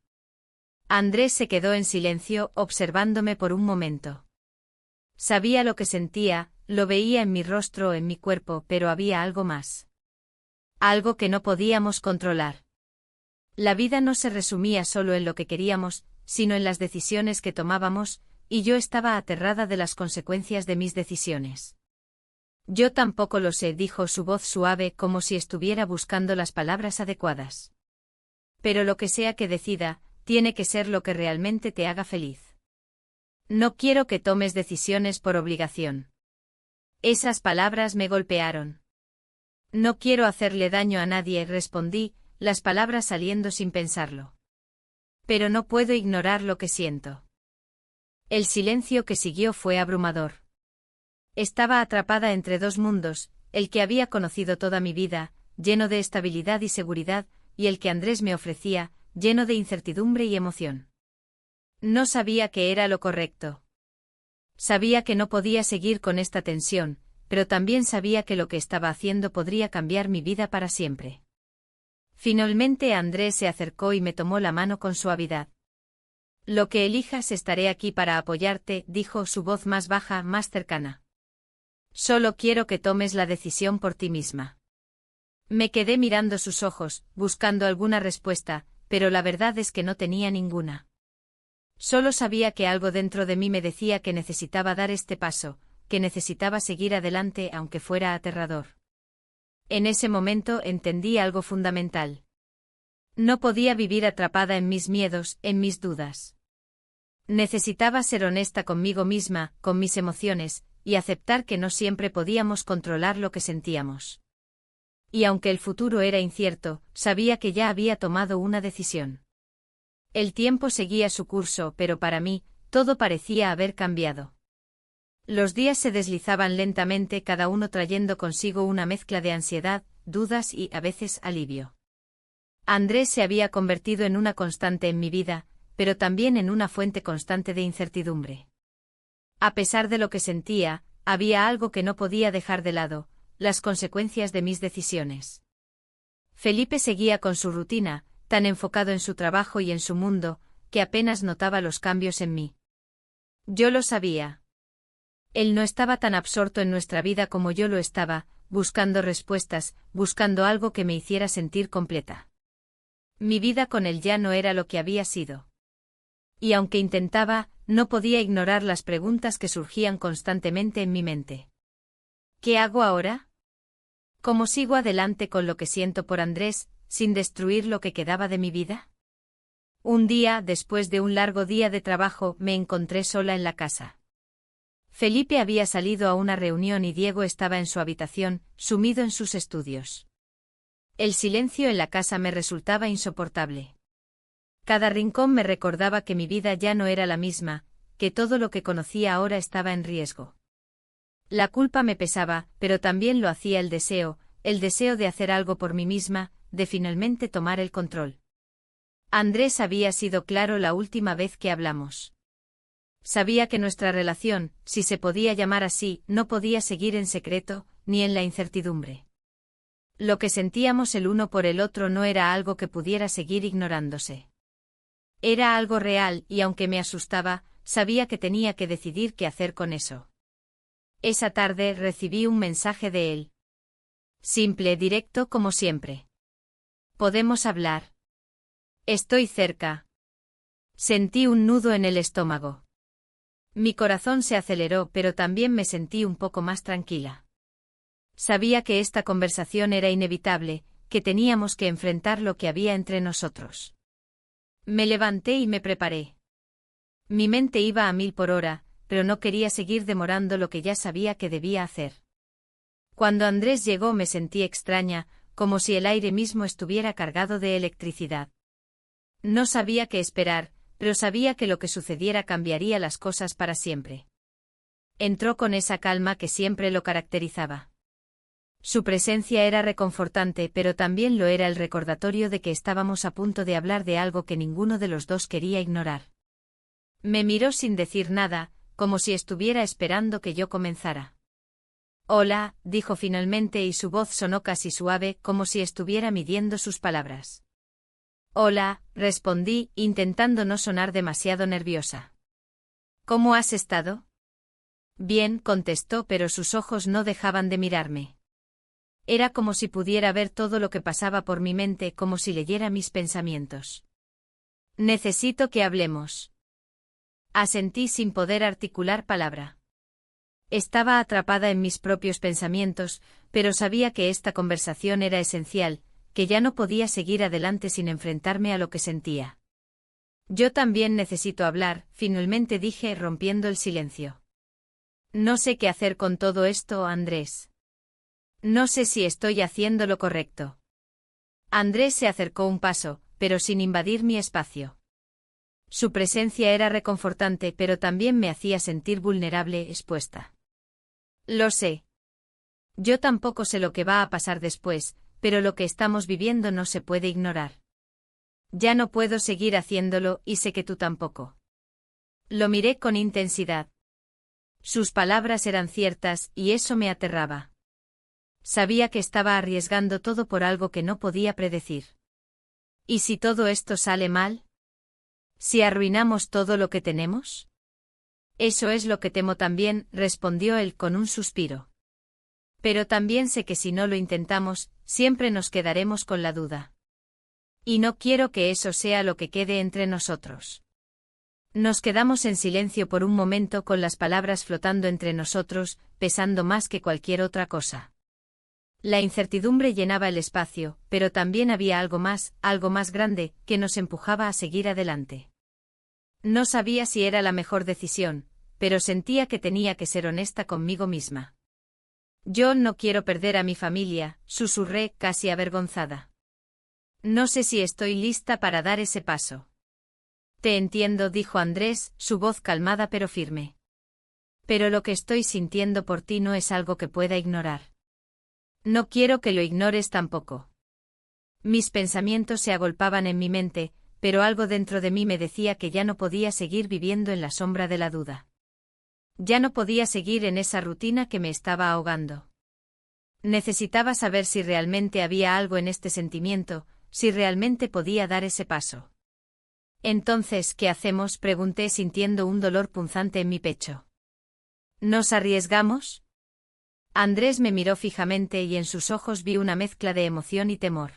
Andrés se quedó en silencio, observándome por un momento. Sabía lo que sentía, lo veía en mi rostro, en mi cuerpo, pero había algo más. Algo que no podíamos controlar. La vida no se resumía solo en lo que queríamos, sino en las decisiones que tomábamos, y yo estaba aterrada de las consecuencias de mis decisiones. Yo tampoco lo sé, dijo, su voz suave, como si estuviera buscando las palabras adecuadas. Pero lo que sea que decida, tiene que ser lo que realmente te haga feliz. No quiero que tomes decisiones por obligación. Esas palabras me golpearon. No quiero hacerle daño a nadie, respondí, las palabras saliendo sin pensarlo. Pero no puedo ignorar lo que siento. El silencio que siguió fue abrumador. Estaba atrapada entre dos mundos, el que había conocido toda mi vida, lleno de estabilidad y seguridad, y el que Andrés me ofrecía, lleno de incertidumbre y emoción. No sabía qué era lo correcto. Sabía que no podía seguir con esta tensión, pero también sabía que lo que estaba haciendo podría cambiar mi vida para siempre. Finalmente Andrés se acercó y me tomó la mano con suavidad. Lo que elijas, estaré aquí para apoyarte, dijo, su voz más baja, más cercana. Solo quiero que tomes la decisión por ti misma. Me quedé mirando sus ojos, buscando alguna respuesta, pero la verdad es que no tenía ninguna. Solo sabía que algo dentro de mí me decía que necesitaba dar este paso, que necesitaba seguir adelante aunque fuera aterrador. En ese momento entendí algo fundamental. No podía vivir atrapada en mis miedos, en mis dudas. Necesitaba ser honesta conmigo misma, con mis emociones, y aceptar que no siempre podíamos controlar lo que sentíamos. Y aunque el futuro era incierto, sabía que ya había tomado una decisión. El tiempo seguía su curso, pero para mí, todo parecía haber cambiado. Los días se deslizaban lentamente, cada uno trayendo consigo una mezcla de ansiedad, dudas y, a veces, alivio. Andrés se había convertido en una constante en mi vida, pero también en una fuente constante de incertidumbre. A pesar de lo que sentía, había algo que no podía dejar de lado: las consecuencias de mis decisiones. Felipe seguía con su rutina, tan enfocado en su trabajo y en su mundo, que apenas notaba los cambios en mí. Yo lo sabía. Él no estaba tan absorto en nuestra vida como yo lo estaba, buscando respuestas, buscando algo que me hiciera sentir completa. Mi vida con él ya no era lo que había sido. Y aunque intentaba, no podía ignorar las preguntas que surgían constantemente en mi mente. ¿Qué hago ahora? ¿Cómo sigo adelante con lo que siento por Andrés, sin destruir lo que quedaba de mi vida? Un día, después de un largo día de trabajo, me encontré sola en la casa. Felipe había salido a una reunión y Diego estaba en su habitación, sumido en sus estudios. El silencio en la casa me resultaba insoportable. Cada rincón me recordaba que mi vida ya no era la misma, que todo lo que conocía ahora estaba en riesgo. La culpa me pesaba, pero también lo hacía el deseo de hacer algo por mí misma, de finalmente tomar el control. Andrés había sido claro la última vez que hablamos. Sabía que nuestra relación, si se podía llamar así, no podía seguir en secreto, ni en la incertidumbre. Lo que sentíamos el uno por el otro no era algo que pudiera seguir ignorándose. Era algo real y aunque me asustaba, sabía que tenía que decidir qué hacer con eso. Esa tarde recibí un mensaje de él. Simple, directo como siempre. ¿Podemos hablar? Estoy cerca. Sentí un nudo en el estómago. Mi corazón se aceleró, pero también me sentí un poco más tranquila. Sabía que esta conversación era inevitable, que teníamos que enfrentar lo que había entre nosotros. Me levanté y me preparé. Mi mente iba a 1000 por hora, pero no quería seguir demorando lo que ya sabía que debía hacer. Cuando Andrés llegó me sentí extraña, como si el aire mismo estuviera cargado de electricidad. No sabía qué esperar, pero sabía que lo que sucediera cambiaría las cosas para siempre. Entró con esa calma que siempre lo caracterizaba. Su presencia era reconfortante, pero también lo era el recordatorio de que estábamos a punto de hablar de algo que ninguno de los dos quería ignorar. Me miró sin decir nada, como si estuviera esperando que yo comenzara. Hola, dijo finalmente y su voz sonó casi suave, como si estuviera midiendo sus palabras. Hola, respondí, intentando no sonar demasiado nerviosa. ¿Cómo has estado? Bien, contestó, pero sus ojos no dejaban de mirarme. Era como si pudiera ver todo lo que pasaba por mi mente, como si leyera mis pensamientos. Necesito que hablemos. Asentí sin poder articular palabra. Estaba atrapada en mis propios pensamientos, pero sabía que esta conversación era esencial, que ya no podía seguir adelante sin enfrentarme a lo que sentía. Yo también necesito hablar, finalmente dije, rompiendo el silencio. No sé qué hacer con todo esto, Andrés. No sé si estoy haciendo lo correcto. Andrés se acercó un paso, pero sin invadir mi espacio. Su presencia era reconfortante, pero también me hacía sentir vulnerable, expuesta. Lo sé. Yo tampoco sé lo que va a pasar después, pero lo que estamos viviendo no se puede ignorar. Ya no puedo seguir haciéndolo y sé que tú tampoco. Lo miré con intensidad. Sus palabras eran ciertas y eso me aterraba. Sabía que estaba arriesgando todo por algo que no podía predecir. ¿Y si todo esto sale mal? ¿Si arruinamos todo lo que tenemos? Eso es lo que temo también, respondió él con un suspiro. Pero también sé que si no lo intentamos, siempre nos quedaremos con la duda. Y no quiero que eso sea lo que quede entre nosotros. Nos quedamos en silencio por un momento con las palabras flotando entre nosotros, pesando más que cualquier otra cosa. La incertidumbre llenaba el espacio, pero también había algo más grande, que nos empujaba a seguir adelante. No sabía si era la mejor decisión, pero sentía que tenía que ser honesta conmigo misma. Yo no quiero perder a mi familia, susurré, casi avergonzada. No sé si estoy lista para dar ese paso. Te entiendo, dijo Andrés, su voz calmada pero firme. Pero lo que estoy sintiendo por ti no es algo que pueda ignorar. No quiero que lo ignores tampoco. Mis pensamientos se agolpaban en mi mente, pero algo dentro de mí me decía que ya no podía seguir viviendo en la sombra de la duda. Ya no podía seguir en esa rutina que me estaba ahogando. Necesitaba saber si realmente había algo en este sentimiento, si realmente podía dar ese paso. Entonces, ¿qué hacemos?, pregunté sintiendo un dolor punzante en mi pecho. ¿Nos arriesgamos? Andrés me miró fijamente y en sus ojos vi una mezcla de emoción y temor.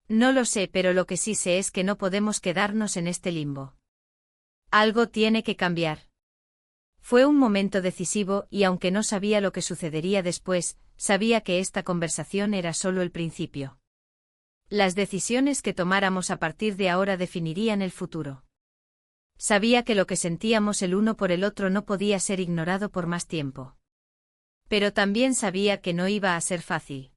No lo sé, pero lo que sí sé es que no podemos quedarnos en este limbo. Algo tiene que cambiar. Fue un momento decisivo y aunque no sabía lo que sucedería después, sabía que esta conversación era solo el principio. Las decisiones que tomáramos a partir de ahora definirían el futuro. Sabía que lo que sentíamos el uno por el otro no podía ser ignorado por más tiempo. Pero también sabía que no iba a ser fácil.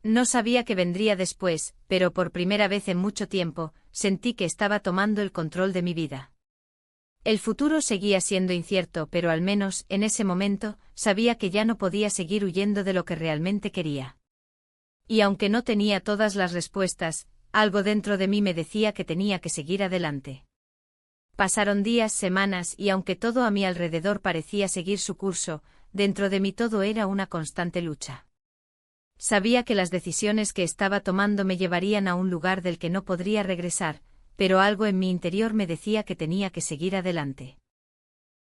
No sabía qué vendría después, pero por primera vez en mucho tiempo, sentí que estaba tomando el control de mi vida. El futuro seguía siendo incierto, pero al menos, en ese momento, sabía que ya no podía seguir huyendo de lo que realmente quería. Y aunque no tenía todas las respuestas, algo dentro de mí me decía que tenía que seguir adelante. Pasaron días, semanas, y aunque todo a mi alrededor parecía seguir su curso, dentro de mí todo era una constante lucha. Sabía que las decisiones que estaba tomando me llevarían a un lugar del que no podría regresar, pero algo en mi interior me decía que tenía que seguir adelante.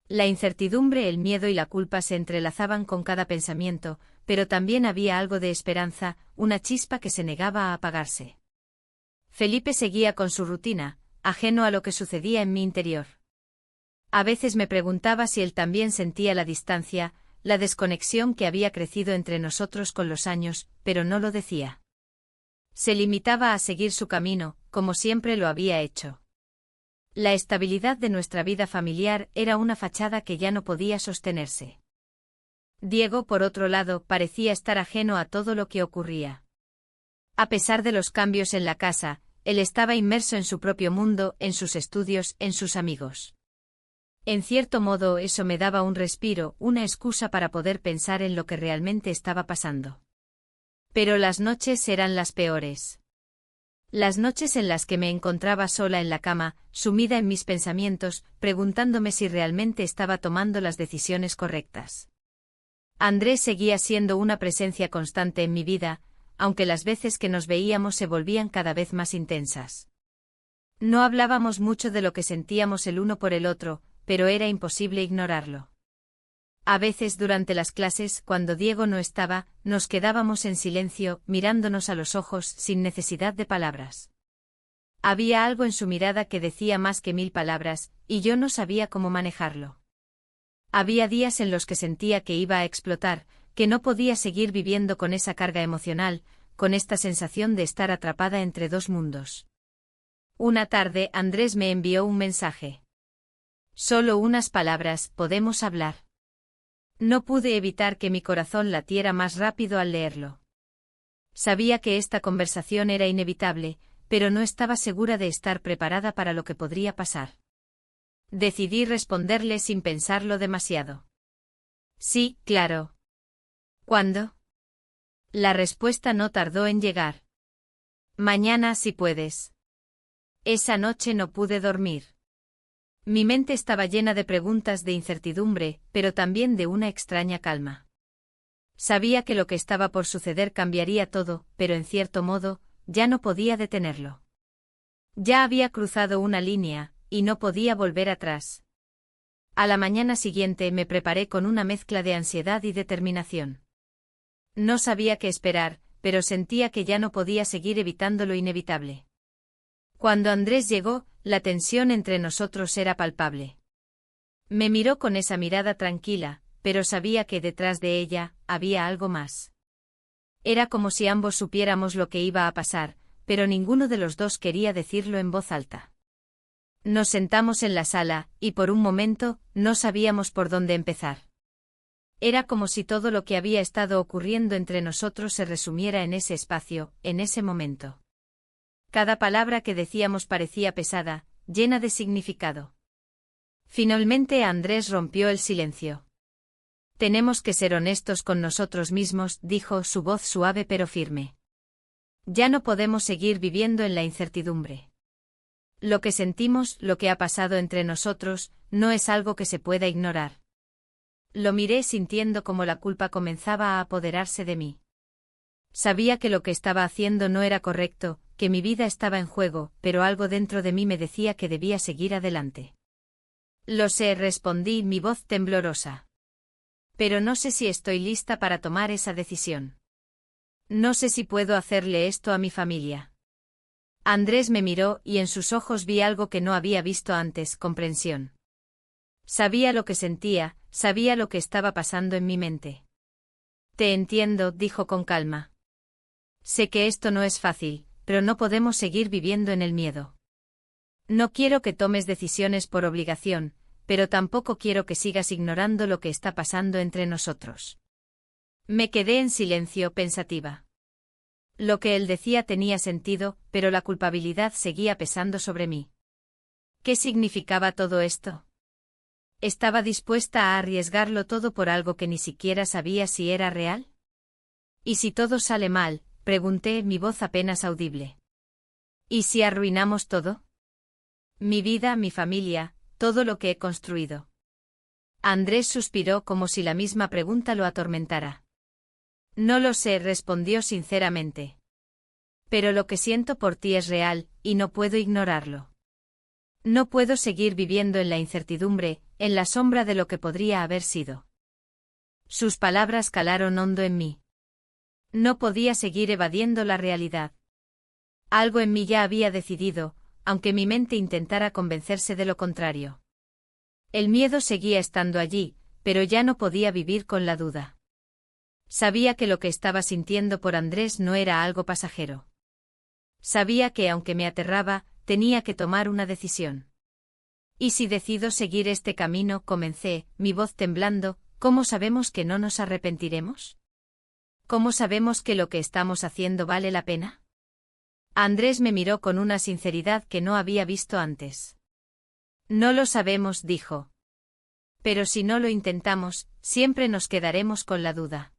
La incertidumbre, el miedo y la culpa se entrelazaban con cada pensamiento, pero también había algo de esperanza, una chispa que se negaba a apagarse. Felipe seguía con su rutina, ajeno a lo que sucedía en mi interior. A veces me preguntaba si él también sentía la distancia, la desconexión que había crecido entre nosotros con los años, pero no lo decía. Se limitaba a seguir su camino, como siempre lo había hecho. La estabilidad de nuestra vida familiar era una fachada que ya no podía sostenerse. Diego, por otro lado, parecía estar ajeno a todo lo que ocurría. A pesar de los cambios en la casa, él estaba inmerso en su propio mundo, en sus estudios, en sus amigos. En cierto modo eso me daba un respiro, una excusa para poder pensar en lo que realmente estaba pasando. Pero las noches eran las peores. Las noches en las que me encontraba sola en la cama, sumida en mis pensamientos, preguntándome si realmente estaba tomando las decisiones correctas. Andrés seguía siendo una presencia constante en mi vida, aunque las veces que nos veíamos se volvían cada vez más intensas. No hablábamos mucho de lo que sentíamos el uno por el otro, pero era imposible ignorarlo. A veces durante las clases, cuando Diego no estaba, nos quedábamos en silencio, mirándonos a los ojos, sin necesidad de palabras. Había algo en su mirada que decía más que 1000 palabras, y yo no sabía cómo manejarlo. Había días en los que sentía que iba a explotar, que no podía seguir viviendo con esa carga emocional, con esta sensación de estar atrapada entre dos mundos. Una tarde, Andrés me envió un mensaje. Solo unas palabras, ¿podemos hablar? No pude evitar que mi corazón latiera más rápido al leerlo. Sabía que esta conversación era inevitable, pero no estaba segura de estar preparada para lo que podría pasar. Decidí responderle sin pensarlo demasiado. Sí, claro. ¿Cuándo? La respuesta no tardó en llegar. Mañana si puedes. Esa noche no pude dormir. Mi mente estaba llena de preguntas, de incertidumbre, pero también de una extraña calma. Sabía que lo que estaba por suceder cambiaría todo, pero en cierto modo, ya no podía detenerlo. Ya había cruzado una línea, y no podía volver atrás. A la mañana siguiente me preparé con una mezcla de ansiedad y determinación. No sabía qué esperar, pero sentía que ya no podía seguir evitando lo inevitable. Cuando Andrés llegó, la tensión entre nosotros era palpable. Me miró con esa mirada tranquila, pero sabía que detrás de ella había algo más. Era como si ambos supiéramos lo que iba a pasar, pero ninguno de los dos quería decirlo en voz alta. Nos sentamos en la sala, y por un momento, no sabíamos por dónde empezar. Era como si todo lo que había estado ocurriendo entre nosotros se resumiera en ese espacio, en ese momento. Cada palabra que decíamos parecía pesada, llena de significado. Finalmente Andrés rompió el silencio. Tenemos que ser honestos con nosotros mismos, dijo, su voz suave pero firme. Ya no podemos seguir viviendo en la incertidumbre. Lo que sentimos, lo que ha pasado entre nosotros, no es algo que se pueda ignorar. Lo miré sintiendo como la culpa comenzaba a apoderarse de mí. Sabía que lo que estaba haciendo no era correcto, que mi vida estaba en juego, pero algo dentro de mí me decía que debía seguir adelante. Lo sé, respondí, mi voz temblorosa. Pero no sé si estoy lista para tomar esa decisión. No sé si puedo hacerle esto a mi familia. Andrés me miró y en sus ojos vi algo que no había visto antes, comprensión. Sabía lo que sentía, sabía lo que estaba pasando en mi mente. Te entiendo, dijo con calma. Sé que esto no es fácil, pero no podemos seguir viviendo en el miedo. No quiero que tomes decisiones por obligación, pero tampoco quiero que sigas ignorando lo que está pasando entre nosotros. Me quedé en silencio, pensativa. Lo que él decía tenía sentido, pero la culpabilidad seguía pesando sobre mí. ¿Qué significaba todo esto? ¿Estaba dispuesta a arriesgarlo todo por algo que ni siquiera sabía si era real? ¿Y si todo sale mal?, pregunté, mi voz apenas audible. ¿Y si arruinamos todo? Mi vida, mi familia, todo lo que he construido. Andrés suspiró como si la misma pregunta lo atormentara. No lo sé, respondió sinceramente. Pero lo que siento por ti es real, y no puedo ignorarlo. No puedo seguir viviendo en la incertidumbre, en la sombra de lo que podría haber sido. Sus palabras calaron hondo en mí. No podía seguir evadiendo la realidad. Algo en mí ya había decidido, aunque mi mente intentara convencerse de lo contrario. El miedo seguía estando allí, pero ya no podía vivir con la duda. Sabía que lo que estaba sintiendo por Andrés no era algo pasajero. Sabía que aunque me aterraba, tenía que tomar una decisión. ¿Y si decido seguir este camino?, comencé, mi voz temblando, ¿cómo sabemos que no nos arrepentiremos? ¿Cómo sabemos que lo que estamos haciendo vale la pena? Andrés me miró con una sinceridad que no había visto antes. No lo sabemos, dijo. Pero si no lo intentamos, siempre nos quedaremos con la duda.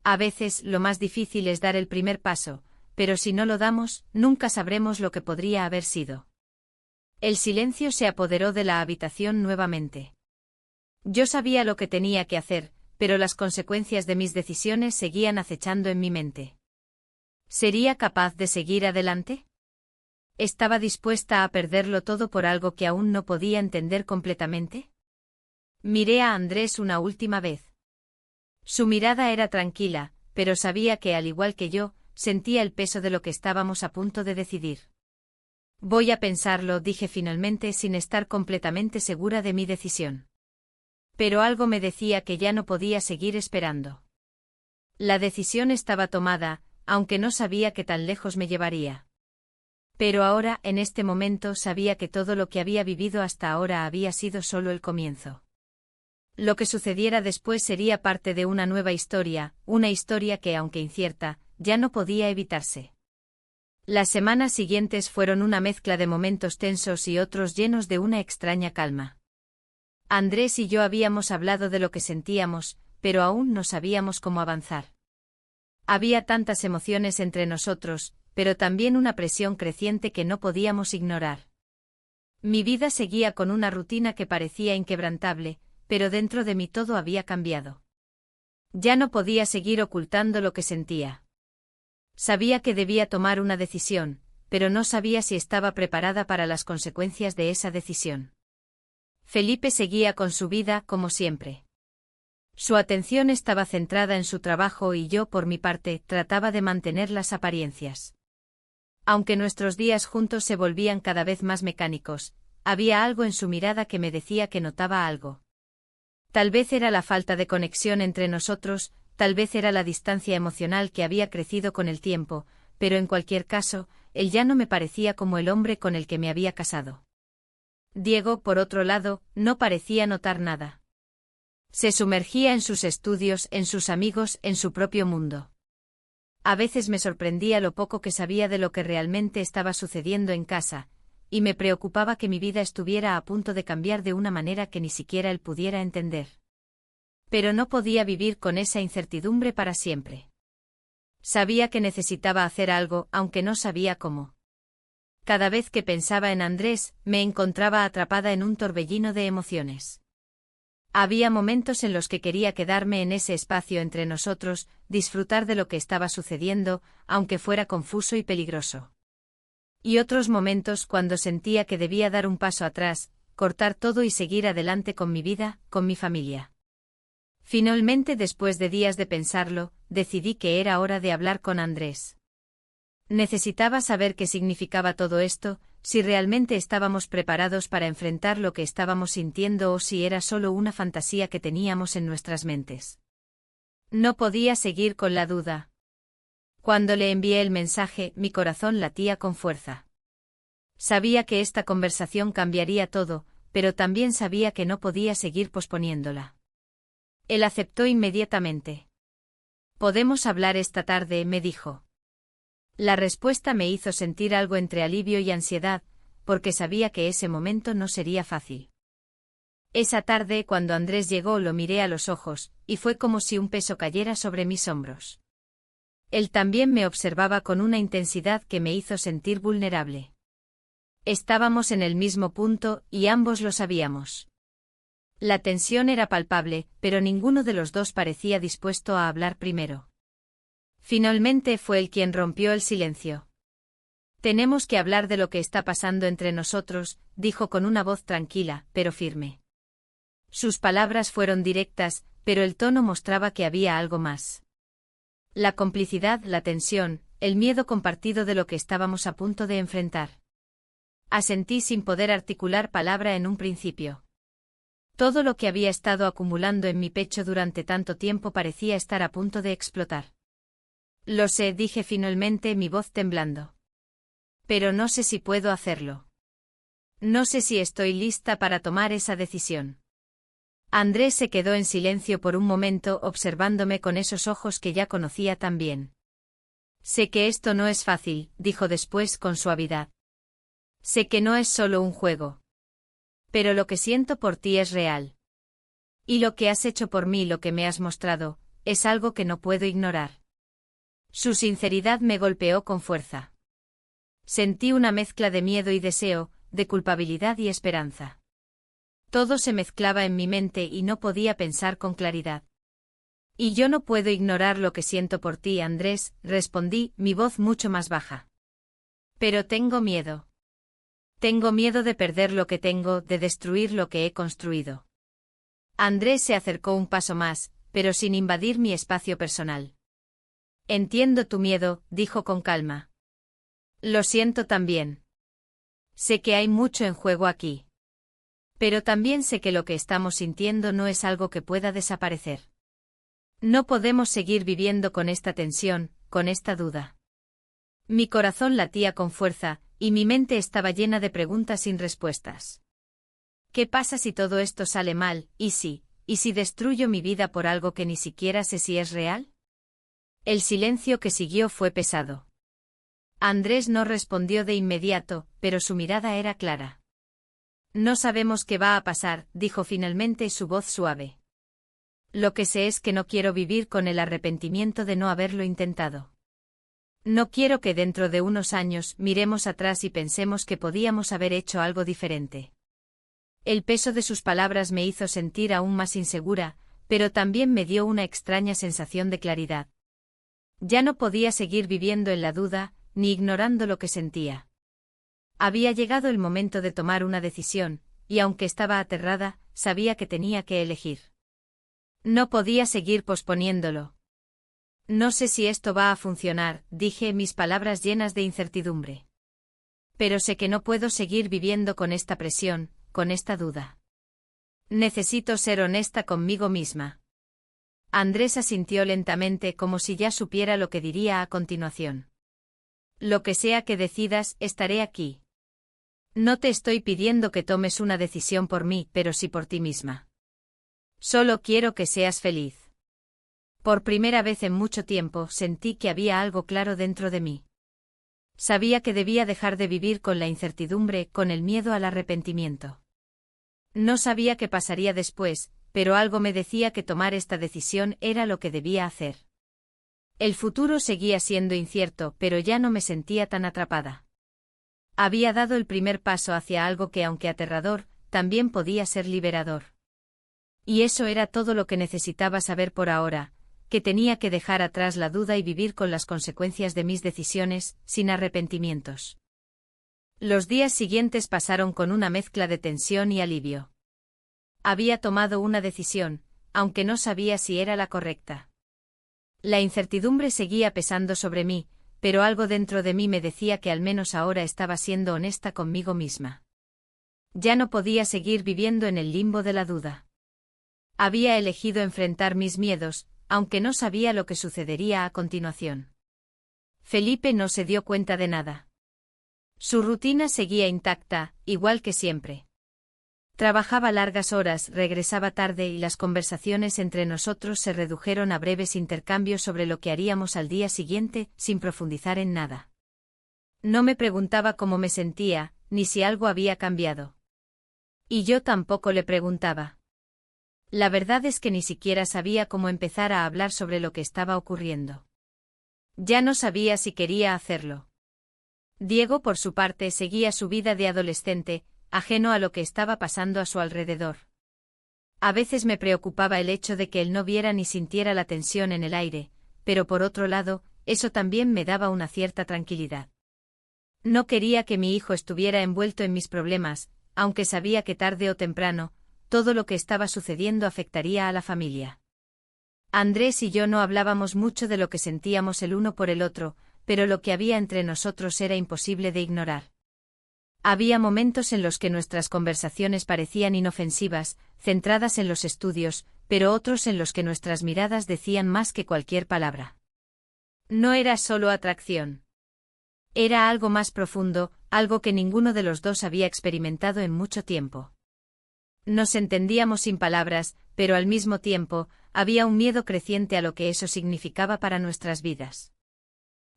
A veces lo más difícil es dar el primer paso, pero si no lo damos, nunca sabremos lo que podría haber sido. El silencio se apoderó de la habitación nuevamente. Yo sabía lo que tenía que hacer, pero las consecuencias de mis decisiones seguían acechando en mi mente. ¿Sería capaz de seguir adelante? ¿Estaba dispuesta a perderlo todo por algo que aún no podía entender completamente? Miré a Andrés una última vez. Su mirada era tranquila, pero sabía que, al igual que yo, sentía el peso de lo que estábamos a punto de decidir. Voy a pensarlo, dije finalmente sin estar completamente segura de mi decisión. Pero algo me decía que ya no podía seguir esperando. La decisión estaba tomada, aunque no sabía qué tan lejos me llevaría. Pero ahora, en este momento, sabía que todo lo que había vivido hasta ahora había sido solo el comienzo. Lo que sucediera después sería parte de una nueva historia, una historia que, aunque incierta, ya no podía evitarse. Las semanas siguientes fueron una mezcla de momentos tensos y otros llenos de una extraña calma. Andrés y yo habíamos hablado de lo que sentíamos, pero aún no sabíamos cómo avanzar. Había tantas emociones entre nosotros, pero también una presión creciente que no podíamos ignorar. Mi vida seguía con una rutina que parecía inquebrantable, pero dentro de mí todo había cambiado. Ya no podía seguir ocultando lo que sentía. Sabía que debía tomar una decisión, pero no sabía si estaba preparada para las consecuencias de esa decisión. Felipe seguía con su vida como siempre. Su atención estaba centrada en su trabajo y yo, por mi parte, trataba de mantener las apariencias. Aunque nuestros días juntos se volvían cada vez más mecánicos, había algo en su mirada que me decía que notaba algo. Tal vez era la falta de conexión entre nosotros, tal vez era la distancia emocional que había crecido con el tiempo, pero en cualquier caso, él ya no me parecía como el hombre con el que me había casado. Diego, por otro lado, no parecía notar nada. Se sumergía en sus estudios, en sus amigos, en su propio mundo. A veces me sorprendía lo poco que sabía de lo que realmente estaba sucediendo en casa, y me preocupaba que mi vida estuviera a punto de cambiar de una manera que ni siquiera él pudiera entender. Pero no podía vivir con esa incertidumbre para siempre. Sabía que necesitaba hacer algo, aunque no sabía cómo. Cada vez que pensaba en Andrés, me encontraba atrapada en un torbellino de emociones. Había momentos en los que quería quedarme en ese espacio entre nosotros, disfrutar de lo que estaba sucediendo, aunque fuera confuso y peligroso. Y otros momentos cuando sentía que debía dar un paso atrás, cortar todo y seguir adelante con mi vida, con mi familia. Finalmente, después de días de pensarlo, decidí que era hora de hablar con Andrés. Necesitaba saber qué significaba todo esto, si realmente estábamos preparados para enfrentar lo que estábamos sintiendo o si era solo una fantasía que teníamos en nuestras mentes. No podía seguir con la duda. Cuando le envié el mensaje, mi corazón latía con fuerza. Sabía que esta conversación cambiaría todo, pero también sabía que no podía seguir posponiéndola. Él aceptó inmediatamente. «Podemos hablar esta tarde», me dijo. La respuesta me hizo sentir algo entre alivio y ansiedad, porque sabía que ese momento no sería fácil. Esa tarde, cuando Andrés llegó, lo miré a los ojos, y fue como si un peso cayera sobre mis hombros. Él también me observaba con una intensidad que me hizo sentir vulnerable. Estábamos en el mismo punto, y ambos lo sabíamos. La tensión era palpable, pero ninguno de los dos parecía dispuesto a hablar primero. Finalmente fue él quien rompió el silencio. «Tenemos que hablar de lo que está pasando entre nosotros», dijo con una voz tranquila, pero firme. Sus palabras fueron directas, pero el tono mostraba que había algo más. La complicidad, la tensión, el miedo compartido de lo que estábamos a punto de enfrentar. Asentí sin poder articular palabra en un principio. Todo lo que había estado acumulando en mi pecho durante tanto tiempo parecía estar a punto de explotar. «Lo sé», dije finalmente, mi voz temblando. «Pero no sé si puedo hacerlo. No sé si estoy lista para tomar esa decisión». Andrés se quedó en silencio por un momento, observándome con esos ojos que ya conocía tan bien. «Sé que esto no es fácil», dijo después con suavidad. «Sé que no es solo un juego. Pero lo que siento por ti es real. Y lo que has hecho por mí, lo que me has mostrado, es algo que no puedo ignorar». Su sinceridad me golpeó con fuerza. Sentí una mezcla de miedo y deseo, de culpabilidad y esperanza. Todo se mezclaba en mi mente y no podía pensar con claridad. «Y yo no puedo ignorar lo que siento por ti, Andrés», respondí, mi voz mucho más baja. «Pero tengo miedo. Tengo miedo de perder lo que tengo, de destruir lo que he construido». Andrés se acercó un paso más, pero sin invadir mi espacio personal. «Entiendo tu miedo», dijo con calma. «Lo siento también. Sé que hay mucho en juego aquí. Pero también sé que lo que estamos sintiendo no es algo que pueda desaparecer. No podemos seguir viviendo con esta tensión, con esta duda». Mi corazón latía con fuerza, y mi mente estaba llena de preguntas sin respuestas. ¿Qué pasa si todo esto sale mal, y si destruyo mi vida por algo que ni siquiera sé si es real? El silencio que siguió fue pesado. Andrés no respondió de inmediato, pero su mirada era clara. «No sabemos qué va a pasar», dijo finalmente, su voz suave. «Lo que sé es que no quiero vivir con el arrepentimiento de no haberlo intentado. No quiero que dentro de unos años miremos atrás y pensemos que podíamos haber hecho algo diferente». El peso de sus palabras me hizo sentir aún más insegura, pero también me dio una extraña sensación de claridad. Ya no podía seguir viviendo en la duda, ni ignorando lo que sentía. Había llegado el momento de tomar una decisión, y aunque estaba aterrada, sabía que tenía que elegir. No podía seguir posponiéndolo. «No sé si esto va a funcionar», dije, mis palabras llenas de incertidumbre. «Pero sé que no puedo seguir viviendo con esta presión, con esta duda. Necesito ser honesta conmigo misma. Andrés asintió lentamente como si ya supiera lo que diría a continuación. Lo que sea que decidas, estaré aquí. No te estoy pidiendo que tomes una decisión por mí, pero sí por ti misma. Solo quiero que seas feliz. Por primera vez en mucho tiempo sentí que había algo claro dentro de mí. Sabía que debía dejar de vivir con la incertidumbre, con el miedo al arrepentimiento. No sabía qué pasaría después, pero algo me decía que tomar esta decisión era lo que debía hacer. El futuro seguía siendo incierto, pero ya no me sentía tan atrapada. Había dado el primer paso hacia algo que, aunque aterrador, también podía ser liberador. Y eso era todo lo que necesitaba saber por ahora, que tenía que dejar atrás la duda y vivir con las consecuencias de mis decisiones, sin arrepentimientos. Los días siguientes pasaron con una mezcla de tensión y alivio. Había tomado una decisión, aunque no sabía si era la correcta. La incertidumbre seguía pesando sobre mí, pero algo dentro de mí me decía que al menos ahora estaba siendo honesta conmigo misma. Ya no podía seguir viviendo en el limbo de la duda. Había elegido enfrentar mis miedos, aunque no sabía lo que sucedería a continuación. Felipe no se dio cuenta de nada. Su rutina seguía intacta, igual que siempre. Trabajaba largas horas, regresaba tarde y las conversaciones entre nosotros se redujeron a breves intercambios sobre lo que haríamos al día siguiente, sin profundizar en nada. No me preguntaba cómo me sentía, ni si algo había cambiado. Y yo tampoco le preguntaba. La verdad es que ni siquiera sabía cómo empezar a hablar sobre lo que estaba ocurriendo. Ya no sabía si quería hacerlo. Diego, por su parte, seguía su vida de adolescente, ajeno a lo que estaba pasando a su alrededor. A veces me preocupaba el hecho de que él no viera ni sintiera la tensión en el aire, pero por otro lado, eso también me daba una cierta tranquilidad. No quería que mi hijo estuviera envuelto en mis problemas, aunque sabía que tarde o temprano, todo lo que estaba sucediendo afectaría a la familia. Andrés y yo no hablábamos mucho de lo que sentíamos el uno por el otro, pero lo que había entre nosotros era imposible de ignorar. Había momentos en los que nuestras conversaciones parecían inofensivas, centradas en los estudios, pero otros en los que nuestras miradas decían más que cualquier palabra. No era solo atracción. Era algo más profundo, algo que ninguno de los dos había experimentado en mucho tiempo. Nos entendíamos sin palabras, pero al mismo tiempo, había un miedo creciente a lo que eso significaba para nuestras vidas.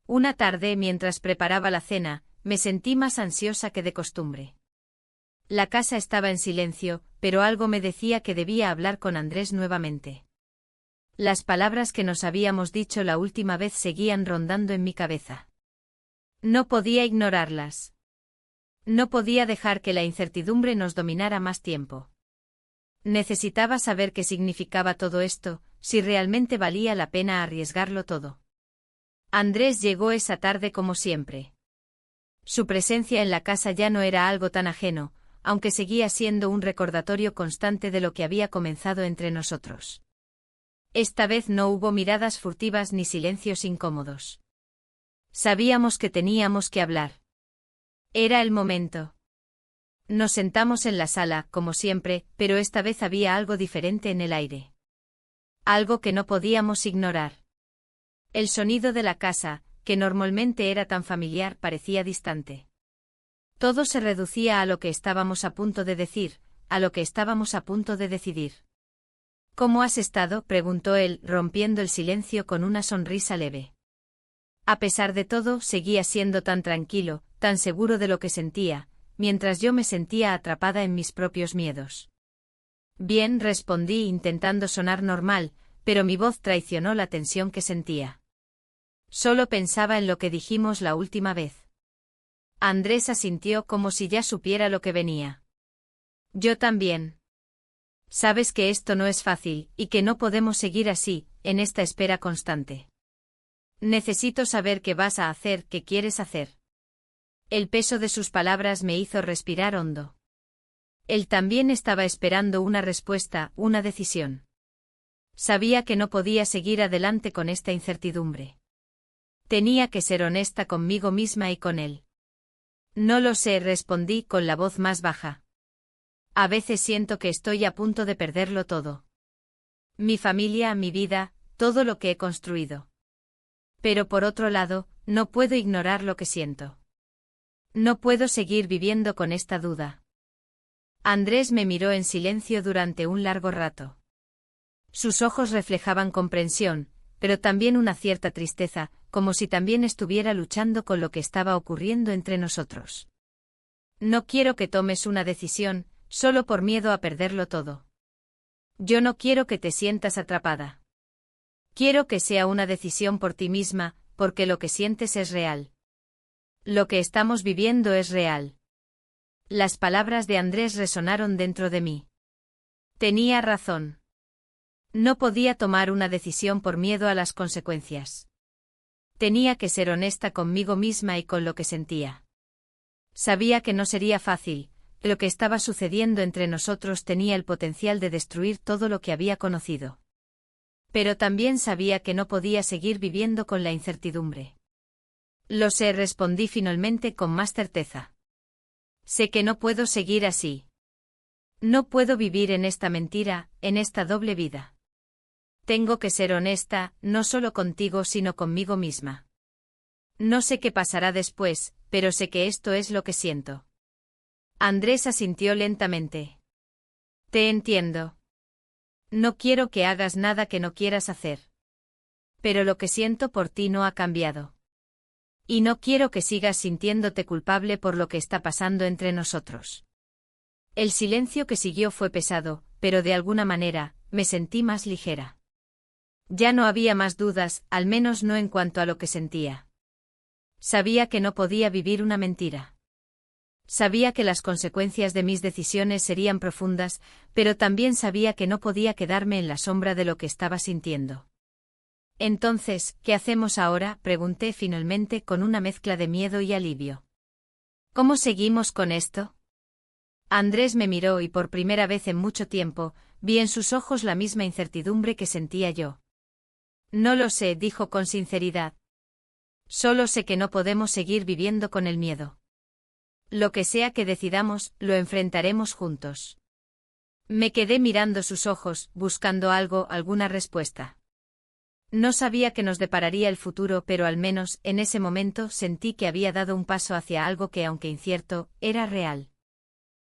Una tarde, mientras preparaba la cena, me sentí más ansiosa que de costumbre. La casa estaba en silencio, pero algo me decía que debía hablar con Andrés nuevamente. Las palabras que nos habíamos dicho la última vez seguían rondando en mi cabeza. No podía ignorarlas. No podía dejar que la incertidumbre nos dominara más tiempo. Necesitaba saber qué significaba todo esto, si realmente valía la pena arriesgarlo todo. Andrés llegó esa tarde como siempre. Su presencia en la casa ya no era algo tan ajeno, aunque seguía siendo un recordatorio constante de lo que había comenzado entre nosotros. Esta vez no hubo miradas furtivas ni silencios incómodos. Sabíamos que teníamos que hablar. Era el momento. Nos sentamos en la sala, como siempre, pero esta vez había algo diferente en el aire. Algo que no podíamos ignorar. El sonido de la casa, que normalmente era tan familiar, parecía distante. Todo se reducía a lo que estábamos a punto de decir, a lo que estábamos a punto de decidir. ¿Cómo has estado?, preguntó él, rompiendo el silencio con una sonrisa leve. A pesar de todo, seguía siendo tan tranquilo, tan seguro de lo que sentía, mientras yo me sentía atrapada en mis propios miedos. Bien, respondí intentando sonar normal, pero mi voz traicionó la tensión que sentía. Solo pensaba en lo que dijimos la última vez. Andrés asintió como si ya supiera lo que venía. Yo también. Sabes que esto no es fácil, y que no podemos seguir así, en esta espera constante. Necesito saber qué vas a hacer, qué quieres hacer. El peso de sus palabras me hizo respirar hondo. Él también estaba esperando una respuesta, una decisión. Sabía que no podía seguir adelante con esta incertidumbre. Tenía que ser honesta conmigo misma y con él. No lo sé, respondí con la voz más baja. A veces siento que estoy a punto de perderlo todo. Mi familia, mi vida, todo lo que he construido. Pero por otro lado, no puedo ignorar lo que siento. No puedo seguir viviendo con esta duda. Andrés me miró en silencio durante un largo rato. Sus ojos reflejaban comprensión, pero también una cierta tristeza, como si también estuviera luchando con lo que estaba ocurriendo entre nosotros. No quiero que tomes una decisión, solo por miedo a perderlo todo. Yo no quiero que te sientas atrapada. Quiero que sea una decisión por ti misma, porque lo que sientes es real. Lo que estamos viviendo es real. Las palabras de Andrés resonaron dentro de mí. Tenía razón. No podía tomar una decisión por miedo a las consecuencias. Tenía que ser honesta conmigo misma y con lo que sentía. Sabía que no sería fácil, lo que estaba sucediendo entre nosotros tenía el potencial de destruir todo lo que había conocido. Pero también sabía que no podía seguir viviendo con la incertidumbre. Lo sé, respondí finalmente con más certeza. Sé que no puedo seguir así. No puedo vivir en esta mentira, en esta doble vida. Tengo que ser honesta, no solo contigo sino conmigo misma. No sé qué pasará después, pero sé que esto es lo que siento. Andrés asintió lentamente. Te entiendo. No quiero que hagas nada que no quieras hacer. Pero lo que siento por ti no ha cambiado. Y no quiero que sigas sintiéndote culpable por lo que está pasando entre nosotros. El silencio que siguió fue pesado, pero de alguna manera, me sentí más ligera. Ya no había más dudas, al menos no en cuanto a lo que sentía. Sabía que no podía vivir una mentira. Sabía que las consecuencias de mis decisiones serían profundas, pero también sabía que no podía quedarme en la sombra de lo que estaba sintiendo. Entonces, ¿qué hacemos ahora?, pregunté finalmente con una mezcla de miedo y alivio. ¿Cómo seguimos con esto? Andrés me miró y por primera vez en mucho tiempo, vi en sus ojos la misma incertidumbre que sentía yo. No lo sé, dijo con sinceridad. Solo sé que no podemos seguir viviendo con el miedo. Lo que sea que decidamos, lo enfrentaremos juntos. Me quedé mirando sus ojos, buscando algo, alguna respuesta. No sabía qué nos depararía el futuro, pero al menos, en ese momento, sentí que había dado un paso hacia algo que, aunque incierto, era real.